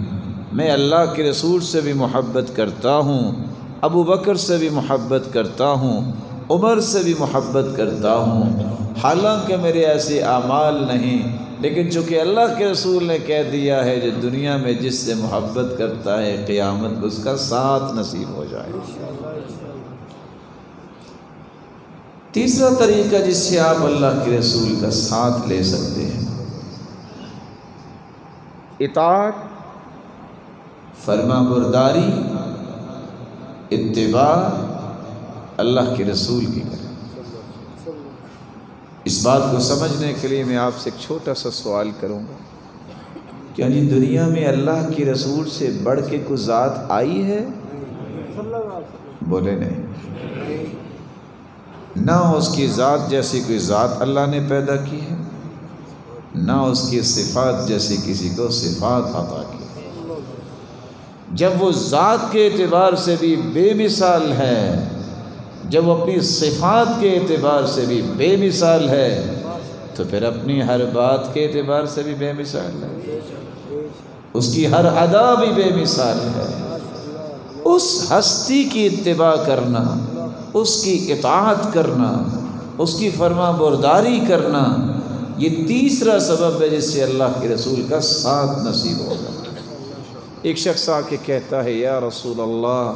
میں اللہ کے رسول سے بھی محبت کرتا ہوں، ابو بکر سے بھی محبت کرتا ہوں، عمر سے بھی محبت کرتا ہوں، حالانکہ میرے ایسے اعمال نہیں، لیکن چونکہ اللہ کے رسول نے کہہ دیا ہے جو دنیا میں جس سے محبت کرتا ہے قیامت کو اس کا ساتھ نصیب ہو جائے۔ تیسرا طریقہ جس سے آپ اللہ کے رسول کا ساتھ لے سکتے ہیں، اطاعت، فرما برداری، اتباع اللہ کے رسول کی کریں۔ اس بات کو سمجھنے کے لیے میں آپ سے ایک چھوٹا سا سوال کروں گا، کیا جی دنیا میں اللہ کے رسول سے بڑھ کے کوئی ذات آئی ہے؟ بولے نہیں۔ نہ اس کی ذات جیسی کوئی ذات اللہ نے پیدا کی ہے، نہ اس کی صفات جیسی کسی کو صفات عطا کی۔ جب وہ ذات کے اعتبار سے بھی بے مثال ہے، جب وہ اپنی صفات کے اعتبار سے بھی بے مثال ہے، تو پھر اپنی ہر بات کے اعتبار سے بھی بے مثال ہے، اس کی ہر ادا بھی بے مثال ہے۔ اس ہستی کی اتباع کرنا، اس کی اطاعت کرنا، اس کی فرما برداری کرنا، یہ تیسرا سبب ہے جس سے اللہ کے رسول کا ساتھ نصیب ہوگا۔ ایک شخص آ کے کہتا ہے یا رسول اللہ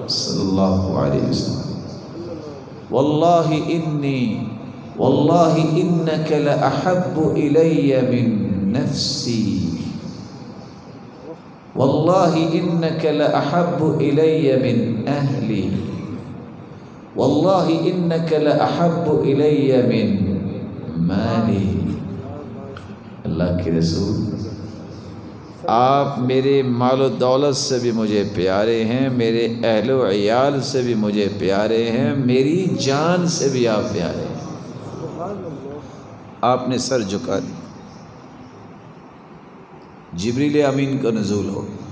صلی اللہ علیہ وسلم واللہ انک لأحب الی من نفسی، واللہ انک لأحب الی من اہلی، واللہ انک لأحب الی من مالی۔ اللہ کے رسول آپ میرے مال و دولت سے بھی مجھے پیارے ہیں، میرے اہل و عیال سے بھی مجھے پیارے ہیں، میری جان سے بھی آپ پیارے ہیں۔ آپ نے سر جھکا دیا، جبریل امین کا نزول ہو گیا،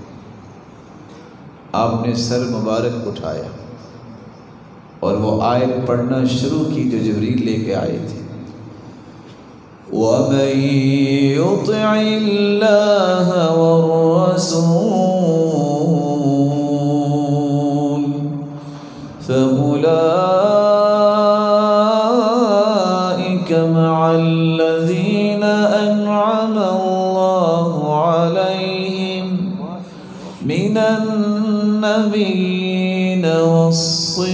آپ نے سر مبارک اٹھایا اور وہ آیت پڑھنا شروع کی جو جبریل لے کے آئے تھے۔ وَمَن يُطِعِ اللَّهَ وَالرَّسُولَ فَأُولَٰئِكَ مَعَ الَّذِينَ أَنْعَمَ اللَّهُ عَلَيْهِمْ مِنَ النَّبِيِّينَ وَالصِّدِّيقِينَ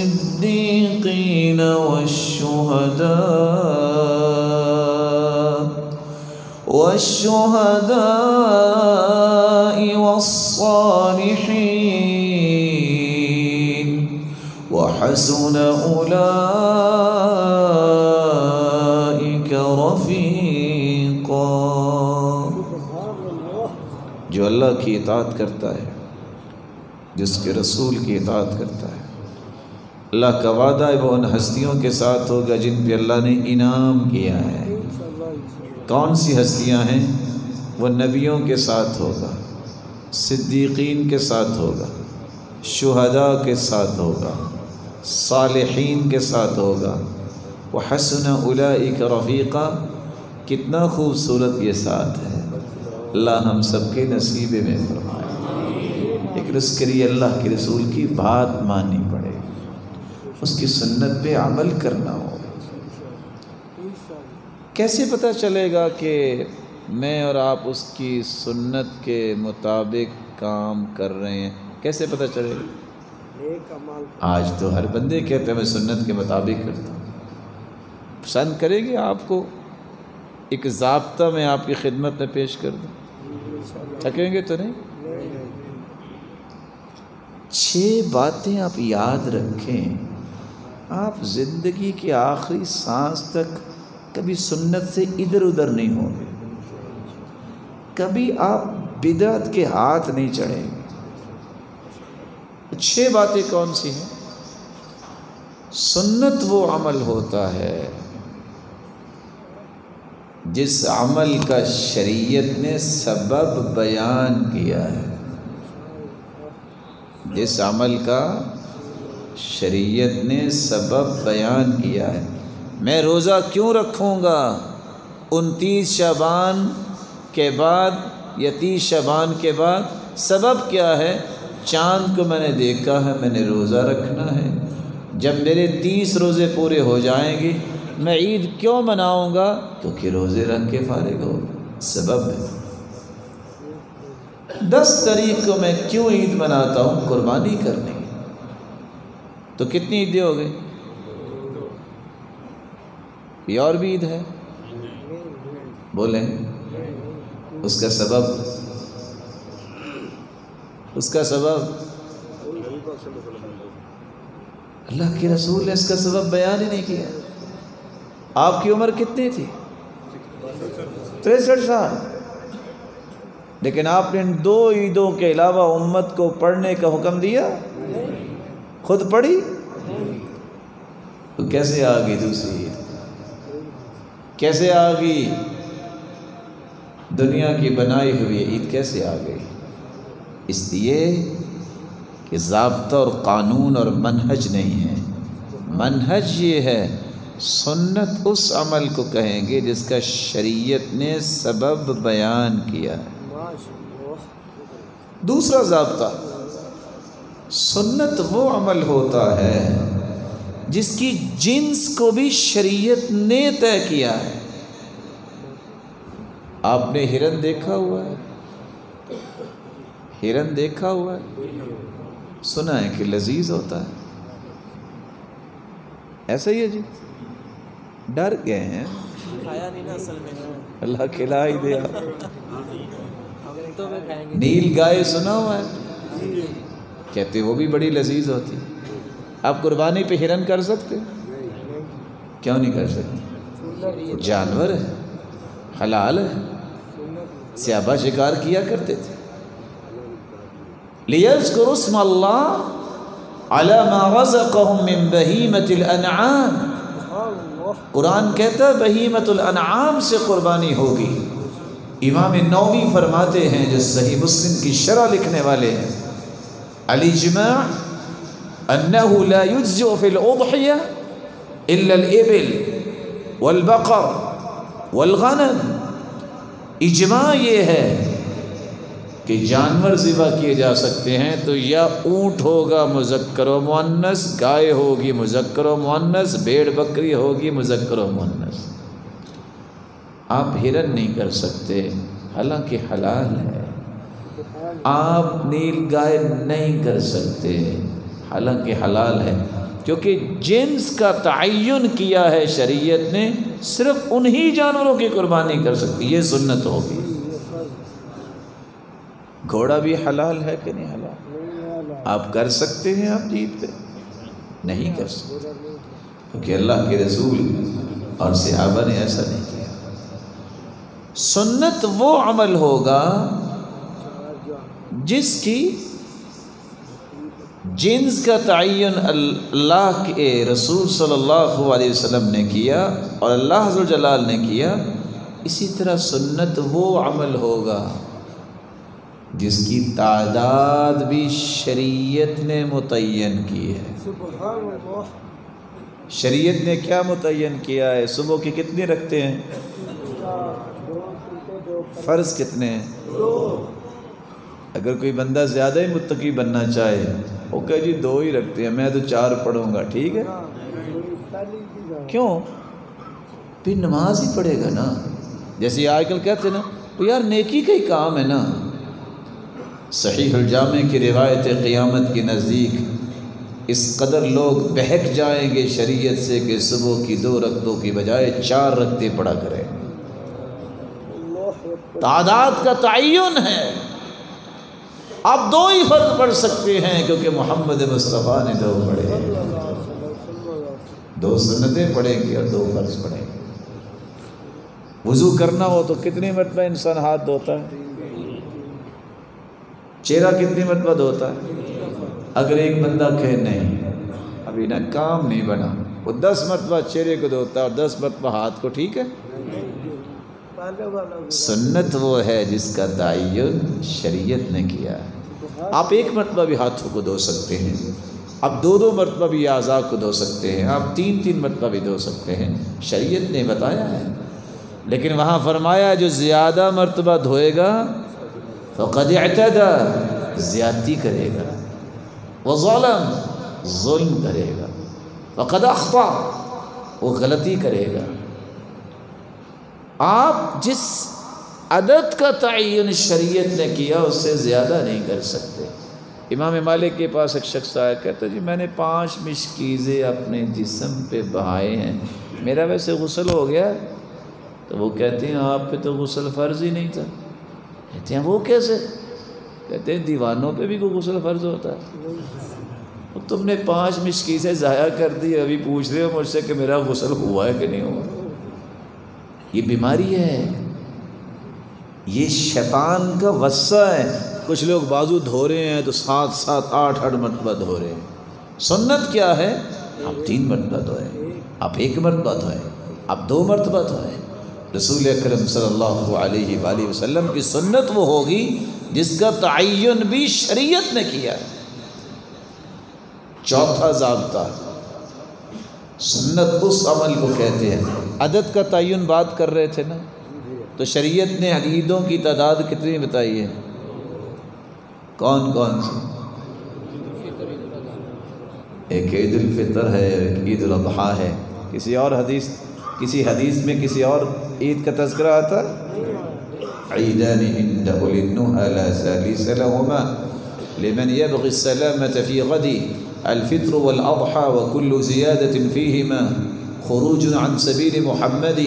والشهداء والصالحين وحسن أولئك رفيقا۔ جو اللہ کی اطاعت کرتا ہے، جس کے رسول کی اطاعت کرتا ہے، اللہ کا وعدہ ہے وہ ان ہستیوں کے ساتھ ہوگا جن پہ اللہ نے انعام کیا ہے۔ کون سی ہستیاں ہیں؟ وہ نبیوں کے ساتھ ہوگا، صدیقین کے ساتھ ہوگا، شہداء کے ساتھ ہوگا، صالحین کے ساتھ ہوگا، وحسن اولئک رفیقا۔ کتنا خوبصورت یہ ساتھ ہے، اللہ ہم سب کے نصیبے میں فرمائے۔ لیکن اس کے لیے اللہ کے رسول کی بات ماننی پڑے، اس کی سنت پہ عمل کرنا ہو۔ کیسے پتہ چلے گا کہ میں اور آپ اس کی سنت کے مطابق کام کر رہے ہیں؟ کیسے پتہ چلے گا؟ آج تو ہر بندے کہتے ہیں میں سنت کے مطابق کرتا ہوں۔ پسند کریں گے آپ کو ایک ضابطہ میں آپ کی خدمت میں پیش کر دوں؟ تھکیں گے تو نہیں؟ 6 باتیں آپ یاد رکھیں، آپ زندگی کی آخری سانس تک کبھی سنت سے ادھر ادھر نہیں ہوں گے، کبھی آپ بدعت کے ہاتھ نہیں چڑھیں گے۔ 6 باتیں کون سی ہیں؟ سنت وہ عمل ہوتا ہے جس عمل کا شریعت نے سبب بیان کیا ہے، جس عمل کا شریعت نے سبب بیان کیا ہے۔ میں روزہ کیوں رکھوں گا 29 شعبان کے بعد یا 30 شعبان کے بعد؟ سبب کیا ہے؟ چاند کو میں نے دیکھا ہے، میں نے روزہ رکھنا ہے۔ جب میرے 30 روزے پورے ہو جائیں گے میں عید کیوں مناؤں گا؟ کیونکہ روزے رکھ کے فارغ ہو، سبب ہے۔ 10 تاریخ کو میں کیوں عید مناتا ہوں؟ قربانی کرنی۔ تو کتنی عیدیں ہو گئی؟ یہ اور بھی عید ہے، بولیں اس کا سبب، اس کا سبب اللہ کے رسول نے اس کا سبب بیان ہی نہیں کیا۔ آپ کی عمر کتنی تھی؟ 63 سال، لیکن آپ نے ان 2 عیدوں کے علاوہ امت کو پڑھنے کا حکم دیا؟ خود پڑھی؟ تو کیسے آ گئی دوسری عید؟ کیسے آ گئی دنیا کی بنائی ہوئی عید؟ کیسے آ گئی؟ اس لیے کہ ضابطہ اور قانون اور منہج نہیں ہے۔ منہج یہ ہے، سنت اس عمل کو کہیں گے جس کا شریعت نے سبب بیان کیا ہے۔ دوسرا ضابطہ، سنت وہ عمل ہوتا ہے جس کی جنس کو بھی شریعت نے طے کیا ہے۔ آپ نے ہرن دیکھا ہوا ہے؟ ہرن دیکھا ہوا ہے؟ سنا ہے کہ لذیذ ہوتا ہے، ایسا ہی ہے جی؟ ڈر گئے ہیں، کھایا نہیں نا اصل میں، اللہ کھلا ہی دیا۔ نیل گائے سنا ہوا ہے؟ کہتے وہ بھی بڑی لذیذ ہوتی۔ آپ قربانی پہ ہرن کر سکتے؟ کیوں نہیں کر سکتے؟ جانور ہے، حلال ہے، صحابہ شکار کیا کرتے تھے۔ لِيَذْكُرُوا اسْمَ اللَّهِ عَلَى مَا رَزَقَهُم مِّن بَهِيمَةِ الْأَنْعَامِ. قرآن کہتا ہے بہیمۃ الانعام سے قربانی ہوگی. امام نووی فرماتے ہیں جو صحیح مسلم کی شرح لکھنے والے ہیں، الاجماع انه لا يجزئ في الاضحيه الا الابل والبقر والغنم. اجماع یہ ہے کہ جانور ذبح کیے جا سکتے ہیں تو یا اونٹ ہوگا مذکر و مؤنث، گائے ہوگی مذکر و مؤنث، بھیڑ بکری ہوگی مذکر و مؤنث. آپ ہرن نہیں کر سکتے حالانکہ حلال ہے. آپ نیل گائے نہیں کر سکتے حالانکہ حلال ہے، کیونکہ جنس کا تعین کیا ہے شریعت نے، صرف انہی جانوروں کی قربانی کر سکتی، یہ سنت ہوگی. گھوڑا بھی حلال ہے کہ نہیں حلال؟ آپ کر سکتے ہیں، آپ عید پہ نہیں کر سکتے کیونکہ اللہ کے رسول اور صحابہ نے ایسا نہیں کیا. سنت وہ عمل ہوگا جس کی جنس کا تعین اللہ کے رسول صلی اللہ علیہ وسلم نے کیا اور اللہ عز و جلال نے کیا. اسی طرح سنت وہ عمل ہوگا جس کی تعداد بھی شریعت نے متعین کی ہے. شریعت نے کیا متعین کیا ہے؟ صبح کی کتنی رکھتے ہیں؟ فرض کتنے ہیں؟ اگر کوئی بندہ زیادہ ہی متقی بننا چاہے وہ کہے جی 2 ہی رکھتے ہیں، میں تو 4 پڑھوں گا، ٹھیک ہے. کیوں؟ پھر نماز ہی پڑھے گا نا. جیسے آج کل کہتے ہیں نا تو یار نیکی کا ہی کام ہے نا. صحیح الجامع کی روایت قیامت کے نزدیک اس قدر لوگ بہک جائیں گے شریعت سے کہ صبح کی 2 رکعتوں کی بجائے 4 رکعتیں پڑھا کریں. تعداد کا تعین ہے. آپ 2 ہی فرض پڑھ سکتے ہیں کیونکہ محمد مصطفیٰ نے 2 پڑھے ہیں. 2 سنتیں پڑھیں گے اور 2 فرض پڑھیں گے. وضو کرنا ہو تو کتنی مرتبہ انسان ہاتھ دھوتا ہے؟ چہرہ کتنی مرتبہ دھوتا ہے؟ اگر ایک بندہ کہے نہیں ابھی نا کام نہیں بنا، وہ 10 مرتبہ چہرے کو دھوتا ہے اور 10 مرتبہ ہاتھ کو، ٹھیک ہے. سنت وہ ہے جس کا تعین شریعت نے کیا ہے. آپ 1 مرتبہ بھی ہاتھوں کو دھو سکتے ہیں، آپ 2 مرتبہ بھی اعضاء کو دھو سکتے ہیں، آپ 3 مرتبہ بھی دھو سکتے ہیں، شریعت نے بتایا ہے. لیکن وہاں فرمایا جو زیادہ مرتبہ دھوئے گا فقد اعتدى، زیادتی کرے گا، وظلم، ظلم کرے گا، فقد اخطا، وہ غلطی کرے گا. آپ جس عدد کا تعین شریعت نے کیا اس سے زیادہ نہیں کر سکتے. امام مالک کے پاس ایک شخص آیا، کہتا جی میں نے 5 مشکیزیں اپنے جسم پہ بہائے ہیں، میرا ویسے غسل ہو گیا ہے؟ تو وہ کہتے ہیں آپ پہ تو غسل فرض ہی نہیں تھا. کہتے ہیں وہ کیسے؟ کہتے ہیں دیوانوں پہ بھی کوئی غسل فرض ہوتا ہے؟ تم نے 5 مشکیزیں ضائع کر دی، ابھی پوچھ رہے ہو مجھ سے کہ میرا غسل ہوا ہے کہ نہیں ہوا. یہ بیماری ہے، یہ شیطان کا وسع ہے. کچھ لوگ بازو دھو رہے ہیں تو 7 8 مرتبہ دھو رہے ہیں. سنت کیا ہے؟ آپ 3 مرتبہ دھوئیں، آپ 1 مرتبہ دھوئیں، آپ 2 مرتبہ دھوئیں. رسول اکرم صلی اللہ علیہ وآلہ وسلم کی سنت وہ ہوگی جس کا تعین بھی شریعت نے کیا ہے. چوتھا ضابطہ، سنت اس عمل کو کہتے ہیں. عدد کا تعین بات کر رہے تھے نا، تو شریعت نے عیدوں کی تعداد کتنی بتائی ہے؟ کون کون سی؟ ایک عید الفطر ہے، ایک عید الاضحیٰ ہے. کسی حدیث میں کسی اور عید کا تذکرہ آتا ہے؟ عیدان عند اولی النہى لا ثالث لهما لمن يبغي السلامة في غد الفطر والاضحى وكل زیادة فيهما خروج عن سبیل محمد.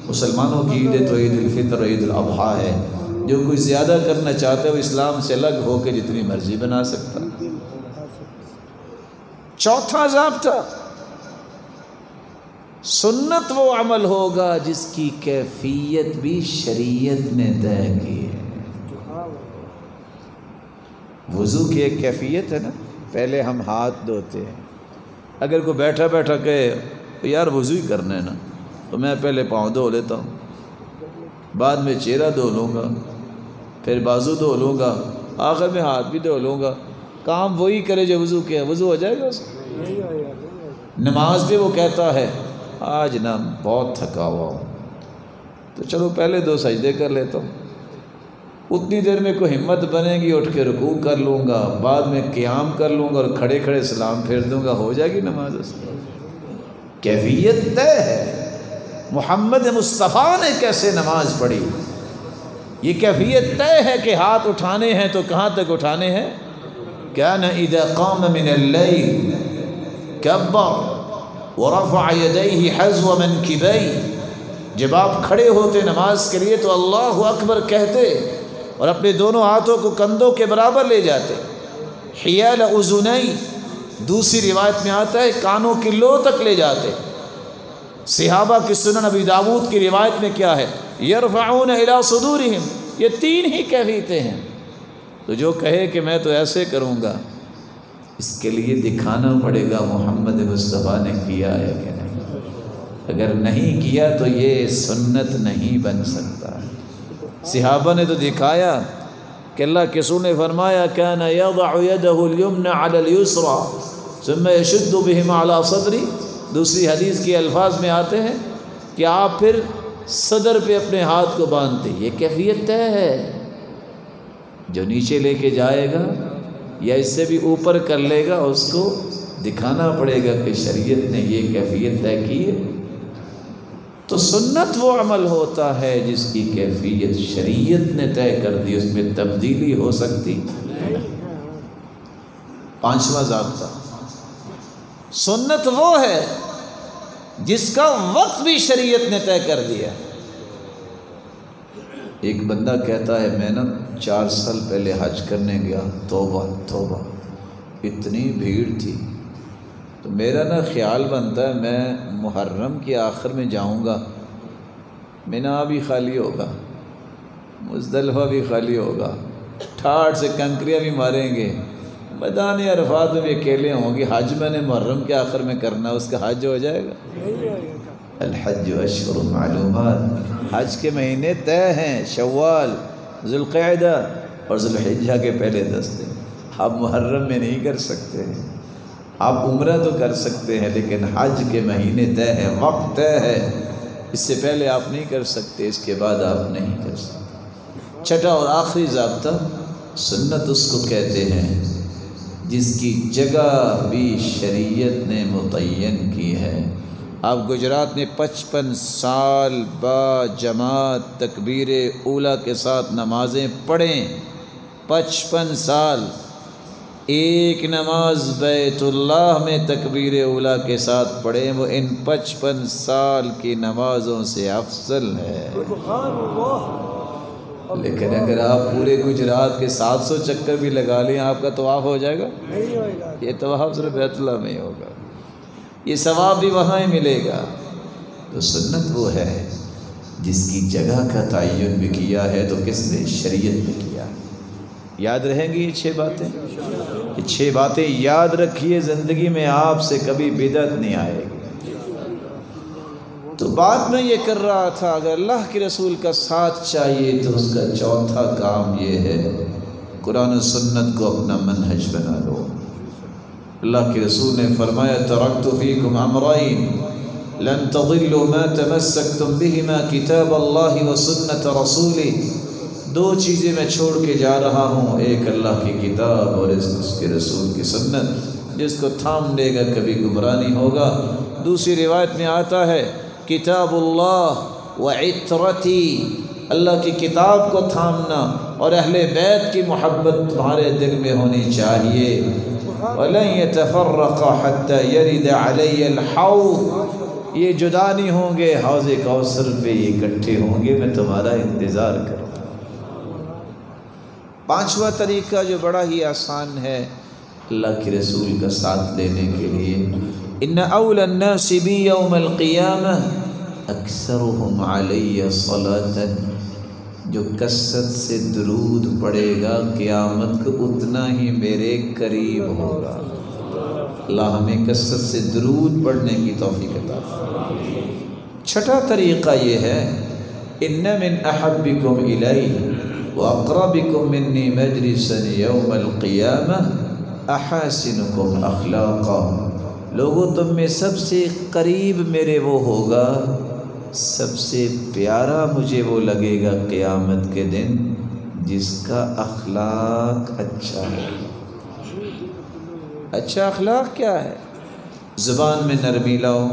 مسلمانوں کی عید تو عید الفطر عید الاضحیٰ ہے. جو کوئی زیادہ کرنا چاہتا ہے وہ اسلام سے الگ ہو کے جتنی مرضی بنا سکتا. چوتھا ضابطہ، سنت وہ عمل ہوگا جس کی کیفیت بھی شریعت نے طے کی ہے. وضو کی ایک کیفیت ہے نا، پہلے ہم ہاتھ دھوتے ہیں. اگر کوئی بیٹھا بیٹھا کہے یار وضو ہی کرنا ہے نا، تو میں پہلے پاؤں دھو لیتا ہوں، بعد میں چہرہ دھو لوں گا، پھر بازو دھو لوں گا، آخر میں ہاتھ بھی دھو لوں گا. کام وہی کرے جو وضو کیا، وضو ہو جائے گا اس کا. نماز بھی وہ کہتا ہے آج نا بہت تھکا ہوا ہوں، تو چلو پہلے 2 سجدے کر لیتا ہوں، اتنی دیر میں کوئی ہمت بنے گی اٹھ کے رکوع کر لوں گا، بعد میں قیام کر لوں گا اور کھڑے کھڑے سلام پھیر دوں گا، ہو جائے گی نماز اس کی. کیفیت طے ہے. محمد مصطفیٰ نے کیسے نماز پڑھی، یہ کیفیت طے ہے کہ ہاتھ اٹھانے ہیں تو کہاں تک اٹھانے ہیں. کان اذا قام من اللیل کبر ورفع یدیہ حذو منکبیہ، جب آپ کھڑے ہوتے نماز کے لیے تو اللہ اکبر کہتے اور اپنے دونوں ہاتھوں کو کندھوں کے برابر لے جاتے. حیال اذنی، دوسری روایت میں آتا ہے کانوں کی لو تک لے جاتے. صحابہ کی سنن ابی داؤد کی روایت میں کیا ہے، یرفعون الی صدورہم. یہ 3 ہی کیفیتیں ہیں. تو جو کہے کہ میں تو ایسے کروں گا، اس کے لیے دکھانا پڑے گا محمد مصطفیٰ نے کیا ہے کہ نہیں. اگر نہیں کیا تو یہ سنت نہیں بن سکتا. صحابہ نے تو دکھایا کہ اللہ کے رسول نے فرمایا کان یضع یدہ الیمنی علی الیسری ثم یشد بہما علی صدری. دوسری حدیث کے الفاظ میں آتے ہیں کہ آپ پھر صدر پہ اپنے ہاتھ کو باندھتے. یہ کیفیت طے ہے. جو نیچے لے کے جائے گا یا اس سے بھی اوپر کر لے گا اس کو دکھانا پڑے گا کہ شریعت نے یہ کیفیت طے کی ہے. تو سنت وہ عمل ہوتا ہے جس کی کیفیت شریعت نے طے کر دی، اس میں تبدیلی ہو سکتی. 5واں ضابطہ، سنت وہ ہے جس کا وقت بھی شریعت نے طے کر دیا. ایک بندہ کہتا ہے میں نا 4 سال پہلے حج کرنے گیا، توبہ توبہ اتنی بھیڑ تھی، تو میرا نا خیال بنتا ہے میں محرم کے آخر میں جاؤں گا، مینا بھی خالی ہوگا، مزدلفہ بھی خالی ہوگا، ٹھاٹھ سے کنکریاں بھی ماریں گے، میدان عرفات میں بھی اکیلے ہوں گے. حج میں نے محرم کے آخر میں کرنا، اس کا حج ہو جائے گا. الحج اشہر معلومات، حج کے مہینے طے ہیں، شوال، ذوالقعدہ اور ذوالحجہ کے پہلے 10 دن. آپ محرم میں نہیں کر سکتے. آپ عمرہ تو کر سکتے ہیں لیکن حج کے مہینے طے ہیں، وقت طے ہے. اس سے پہلے آپ نہیں کر سکتے، اس کے بعد آپ نہیں کر سکتے. 6واں اور آخری ضابطہ، سنت اس کو کہتے ہیں جس کی جگہ بھی شریعت نے متعین کی ہے. آپ گجرات میں 55 سال با جماعت تکبیر اولیٰ کے ساتھ نمازیں پڑھیں. 55 سال ایک نماز بیت اللہ میں تکبیر اولیٰ کے ساتھ پڑھیں، وہ ان 55 سال کی نمازوں سے افضل ہے. لیکن اگر آپ پورے گجرات کے 700 چکر بھی لگا لیں، آپ کا طواف ہو جائے گا؟ یہ طواف صرف بیت اللہ میں ہی ہوگا، یہ ثواب بھی وہاں ہی ملے گا. تو سنت وہ ہے جس کی جگہ کا تعین بھی کیا ہے تو کس نے؟ شریعت نے کیا. یاد رہیں گی یہ 6 باتیں؟ یہ 6 باتیں یاد رکھیے، زندگی میں آپ سے کبھی بدعت نہیں آئے گی. تو بات میں یہ کر رہا تھا اگر اللہ کے رسول کا ساتھ چاہیے تو اس کا 4تھا کام یہ ہے قرآن و سنت کو اپنا منہج بنا لو. اللہ کے رسول نے فرمایا ترکت فیکم امرین لن تضلوا ما تمسکتم بہما کتاب اللہ و سنت رسولی. 2 چیزیں میں چھوڑ کے جا رہا ہوں، ایک اللہ کی کتاب اور اس کے رسول کی سنت. جس کو تھام لے گا کبھی گمراہ نہیں ہوگا. دوسری روایت میں آتا ہے کتاب اللہ و عطرتی، اللہ کی کتاب کو تھامنا اور اہل بیت کی محبت تمہارے دل میں ہونی چاہیے. وَلَن يَتَفَرَّقَ حَتَّى يَرِدَ عَلَيَّ الْحَوْض، یہ جدا نہیں ہوں گے، حوض کوثر پہ اکٹھے ہوں گے، میں تمہارا انتظار کروں. 5واں طریقہ جو بڑا ہی آسان ہے اللہ کے رسول کا ساتھ لینے کے لیے، ان اول الناس بی یوم القیامہ اکثرهم علی صلاۃ، جو کثرت سے درود پڑھے گا قیامت کو اتنا ہی میرے قریب ہوگا۔ اللہ ہمیں کثرت سے درود پڑھنے کی توفیق عطا فرمائے۔ چھٹا طریقہ یہ ہے، ان من احبکم الی واقربکم منی مجلسا یوم القیامہ احاسنکم اخلاقا۔ لوگوں تم میں سب سے قریب میرے وہ ہوگا، سب سے پیارا مجھے وہ لگے گا قیامت کے دن جس کا اخلاق اچھا ہے۔ اچھا اخلاق کیا ہے؟ زبان میں نرمی لاؤ۔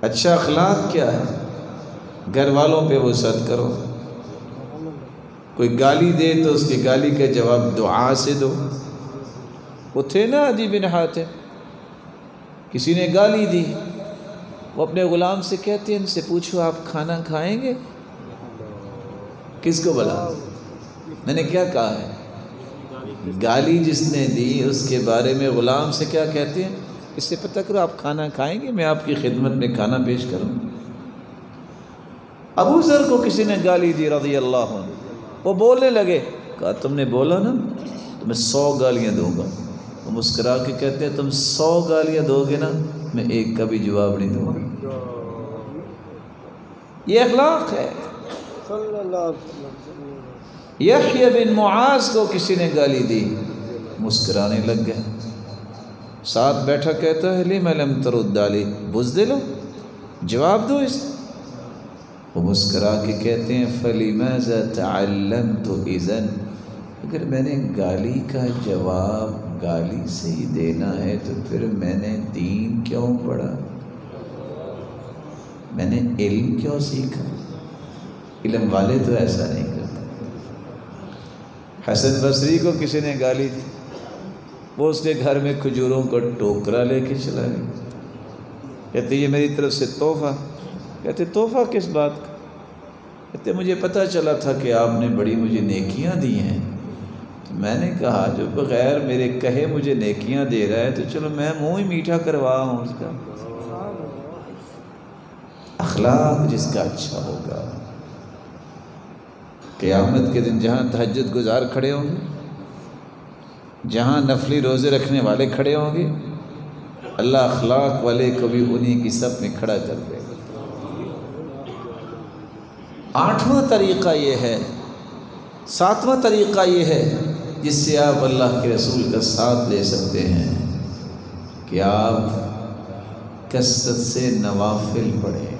اچھا اخلاق کیا ہے؟ گھر والوں پہ وسعت کرو۔ کوئی گالی دے تو اس کی گالی کا جواب دعا سے دو۔ وہ تھے نا عدی بن حاتم، کسی نے گالی دی، وہ اپنے غلام سے کہتے ہیں ان سے پوچھو آپ کھانا کھائیں گے؟ کس کو بلا؟ میں نے کیا کہا ہے؟ گالی جس نے دی اس کے بارے میں غلام سے کیا کہتے ہیں؟ اس سے پتہ کرو آپ کھانا کھائیں گے، میں آپ کی خدمت میں کھانا پیش کروں۔ ابو ذر کو کسی نے گالی دی رضی اللہ عنہ، وہ بولنے لگے، کہا تم نے بولا نا تو میں 100 گالیاں دوں گا۔ وہ مسکرا کے کہتے ہیں تم 100 گالیاں دو گے نا، میں ایک کا بھی جواب نہیں دوں گا۔ یہ اخلاق ہے۔ یحییٰ بن معاذ کو کسی نے گالی دی، مسکرانے لگ گئے، ساتھ بیٹھا کہتا ہے لم لم ترد علی، بزدل ہو، جواب دو اس۔ وہ مسکرا کے کہتے ہیں فلماذا تعلمت اذن، اگر میں نے گالی کا جواب گالی سے ہی دینا ہے تو پھر میں نے دین کیوں پڑھا، میں نے علم کیوں سیکھا؟ علم والے تو ایسا نہیں کرتے۔ حسن بصری کو کسی نے گالی دی، وہ اس کے گھر میں کھجوروں کا ٹوکرا لے کے چلا گیا، کہتے یہ میری طرف سے تحفہ۔ کہتے تحفہ کس بات کا؟ کہتے مجھے پتہ چلا تھا کہ آپ نے بڑی مجھے نیکیاں دی ہیں، تو میں نے کہا جو بغیر میرے کہے مجھے نیکیاں دے رہا ہے تو چلو میں منہ ہی میٹھا کروا ہوں اس کا۔ اخلاق جس کا اچھا ہوگا، قیامت کے دن جہاں تہجد گزار کھڑے ہوں گے، جہاں نفلی روزے رکھنے والے کھڑے ہوں گے، اللہ اخلاق والے کو بھی انہی کی صف میں کھڑا کر دے گا۔ 8واں طریقہ یہ ہے، 7واں طریقہ یہ ہے جس سے آپ اللہ کے رسول کا ساتھ لے سکتے ہیں کہ آپ کثرت سے نوافل پڑھیں۔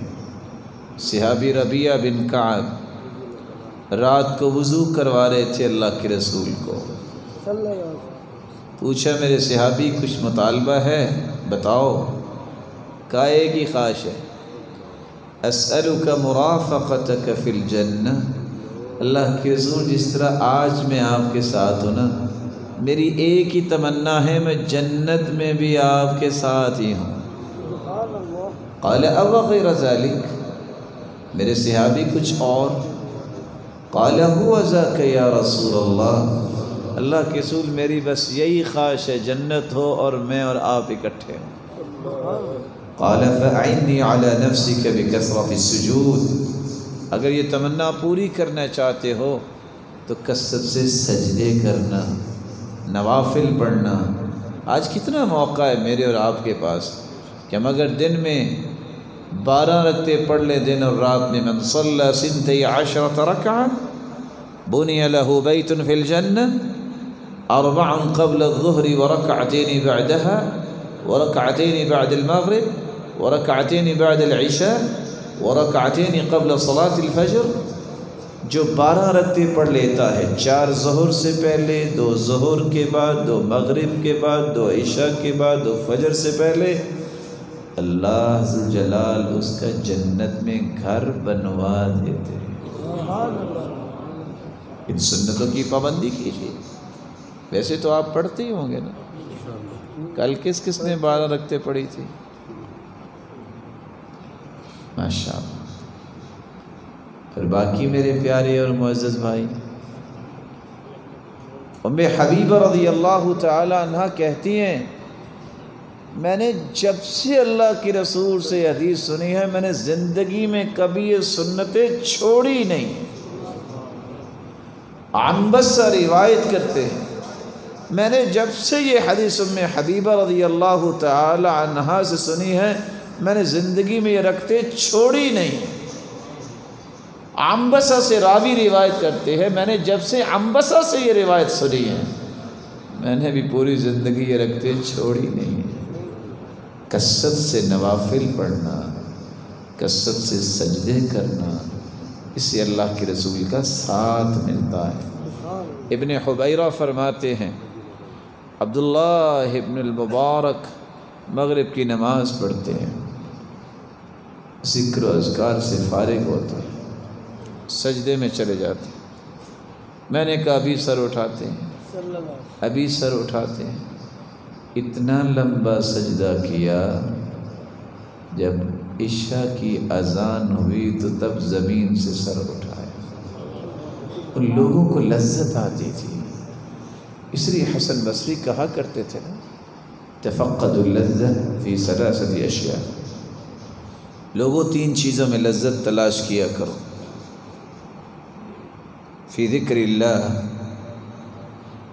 صحابی ربیعہ بن کعب رات کو وضو کروا رہے تھے اللہ کے رسول کو، پوچھا میرے صحابی کچھ مطالبہ ہے بتاؤ؟ کہا ایک ہی خواہش ہے، اسألک مرافقتک فی الجنہ، اللہ کے رسول جس طرح آج میں آپ کے ساتھ ہوں نا، میری ایک ہی تمنا ہے میں جنت میں بھی آپ کے ساتھ ہی ہوں۔ قال او غیر ذلک، میرے صحابی کچھ اور؟ قال هو ذاک یا رسول اللہ، اللہ کے رسول میری بس یہی خواہش ہے جنت ہو اور میں اور آپ اکٹھے ہوں۔ قال فأعنی علی نفسک بکثرۃ السجود، اگر یہ تمنا پوری کرنا چاہتے ہو تو کثرت سے سجدے کرنا، نوافل پڑھنا۔ آج کتنا موقع ہے میرے اور آپ کے پاس کہ ہم اگر دن میں 12 رکعتیں پڑھ لیں دن اور رات میں، من صلی 12 رکعۃ بنی لہ بیت فی الجنہ 4 قبل الظہر ورکعتین بعدها ورکعتین بعد المغرب ورکعتین بعد العشاء ورکعتین قبل صلاة الفجر، جو 12 رکعتیں پڑھ لیتا ہے 4 ظہر سے پہلے، 2 ظہر کے بعد، 2 مغرب کے بعد، 2 عشاء کے بعد، 2 فجر سے پہلے، اللہ ذوالجلال اس کا جنت میں گھر بنوا دیتے ہیں۔ ان سنتوں کی پابندی کیجیے۔ ویسے تو آپ پڑھتے ہی ہوں گے نا، کل کس کس نے 12 رکعتیں پڑھی تھی؟ ماشاءاللہ۔ پھر باقی میرے پیارے اور معزز بھائی، ام حبیبہ رضی اللہ تعالی عنہ کہتی ہیں میں نے جب سے اللہ کی رسول سے یہ حدیث سنی ہے میں نے زندگی میں کبھی یہ سنتیں چھوڑی نہیں۔ عنبسہ روایت کرتے ہیں میں نے جب سے یہ حدیث ام حبیبہ رضی اللہ تعالی عنہا سے سنی ہے میں نے زندگی میں یہ رکھتے چھوڑی نہیں۔ عنبسہ سے راوی روایت کرتے ہیں میں نے جب سے عنبسہ سے یہ روایت سنی ہے میں نے بھی پوری زندگی یہ رکھتے چھوڑی نہیں۔ کثرت سے نوافل پڑھنا، کثرت سے سجدے کرنا، اس سے اللہ کے رسول کا ساتھ ملتا ہے۔ ابن حبیرہ فرماتے ہیں عبداللہ ابن المبارک مغرب کی نماز پڑھتے ہیں، ذکر و اذکار سے فارغ ہوتے ہیں، سجدے میں چلے جاتے ہیں۔ میں نے کہا ابھی سر اٹھاتے ہیں، ابھی سر اٹھاتے ہیں۔ اتنا لمبا سجدہ کیا جب عشاء کی اذان ہوئی تو تب زمین سے سر اٹھایا۔ ان لوگوں کو لذت آتی تھی، اس لیے حسن بصری کہا کرتے تھے نا تفقد اللذہ فی ثلاثۃ اشیاء، لوگوں تین چیزوں میں لذت تلاش کیا کرو، فی ذکر اللہ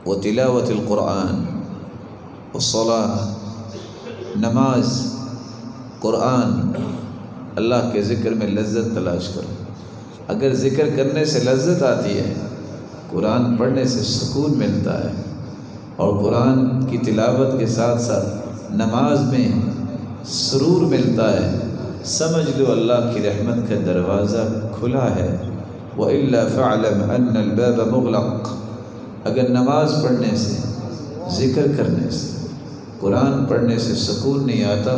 و تلاوت القرآن والصلاۃ، نماز، قرآن، اللہ کے ذکر میں لذت تلاش کرو۔ اگر ذکر کرنے سے لذت آتی ہے، قرآن پڑھنے سے سکون ملتا ہے، اور قرآن کی تلاوت کے ساتھ ساتھ نماز میں سرور ملتا ہے، سمجھ لو اللہ کی رحمت کا دروازہ کھلا ہے۔ وَإِلَّا فَاعْلَمْ أَنَّ الْبَابَ مُغْلَقٌ، اگر نماز پڑھنے سے، ذکر کرنے سے، قرآن پڑھنے سے سکون نہیں آتا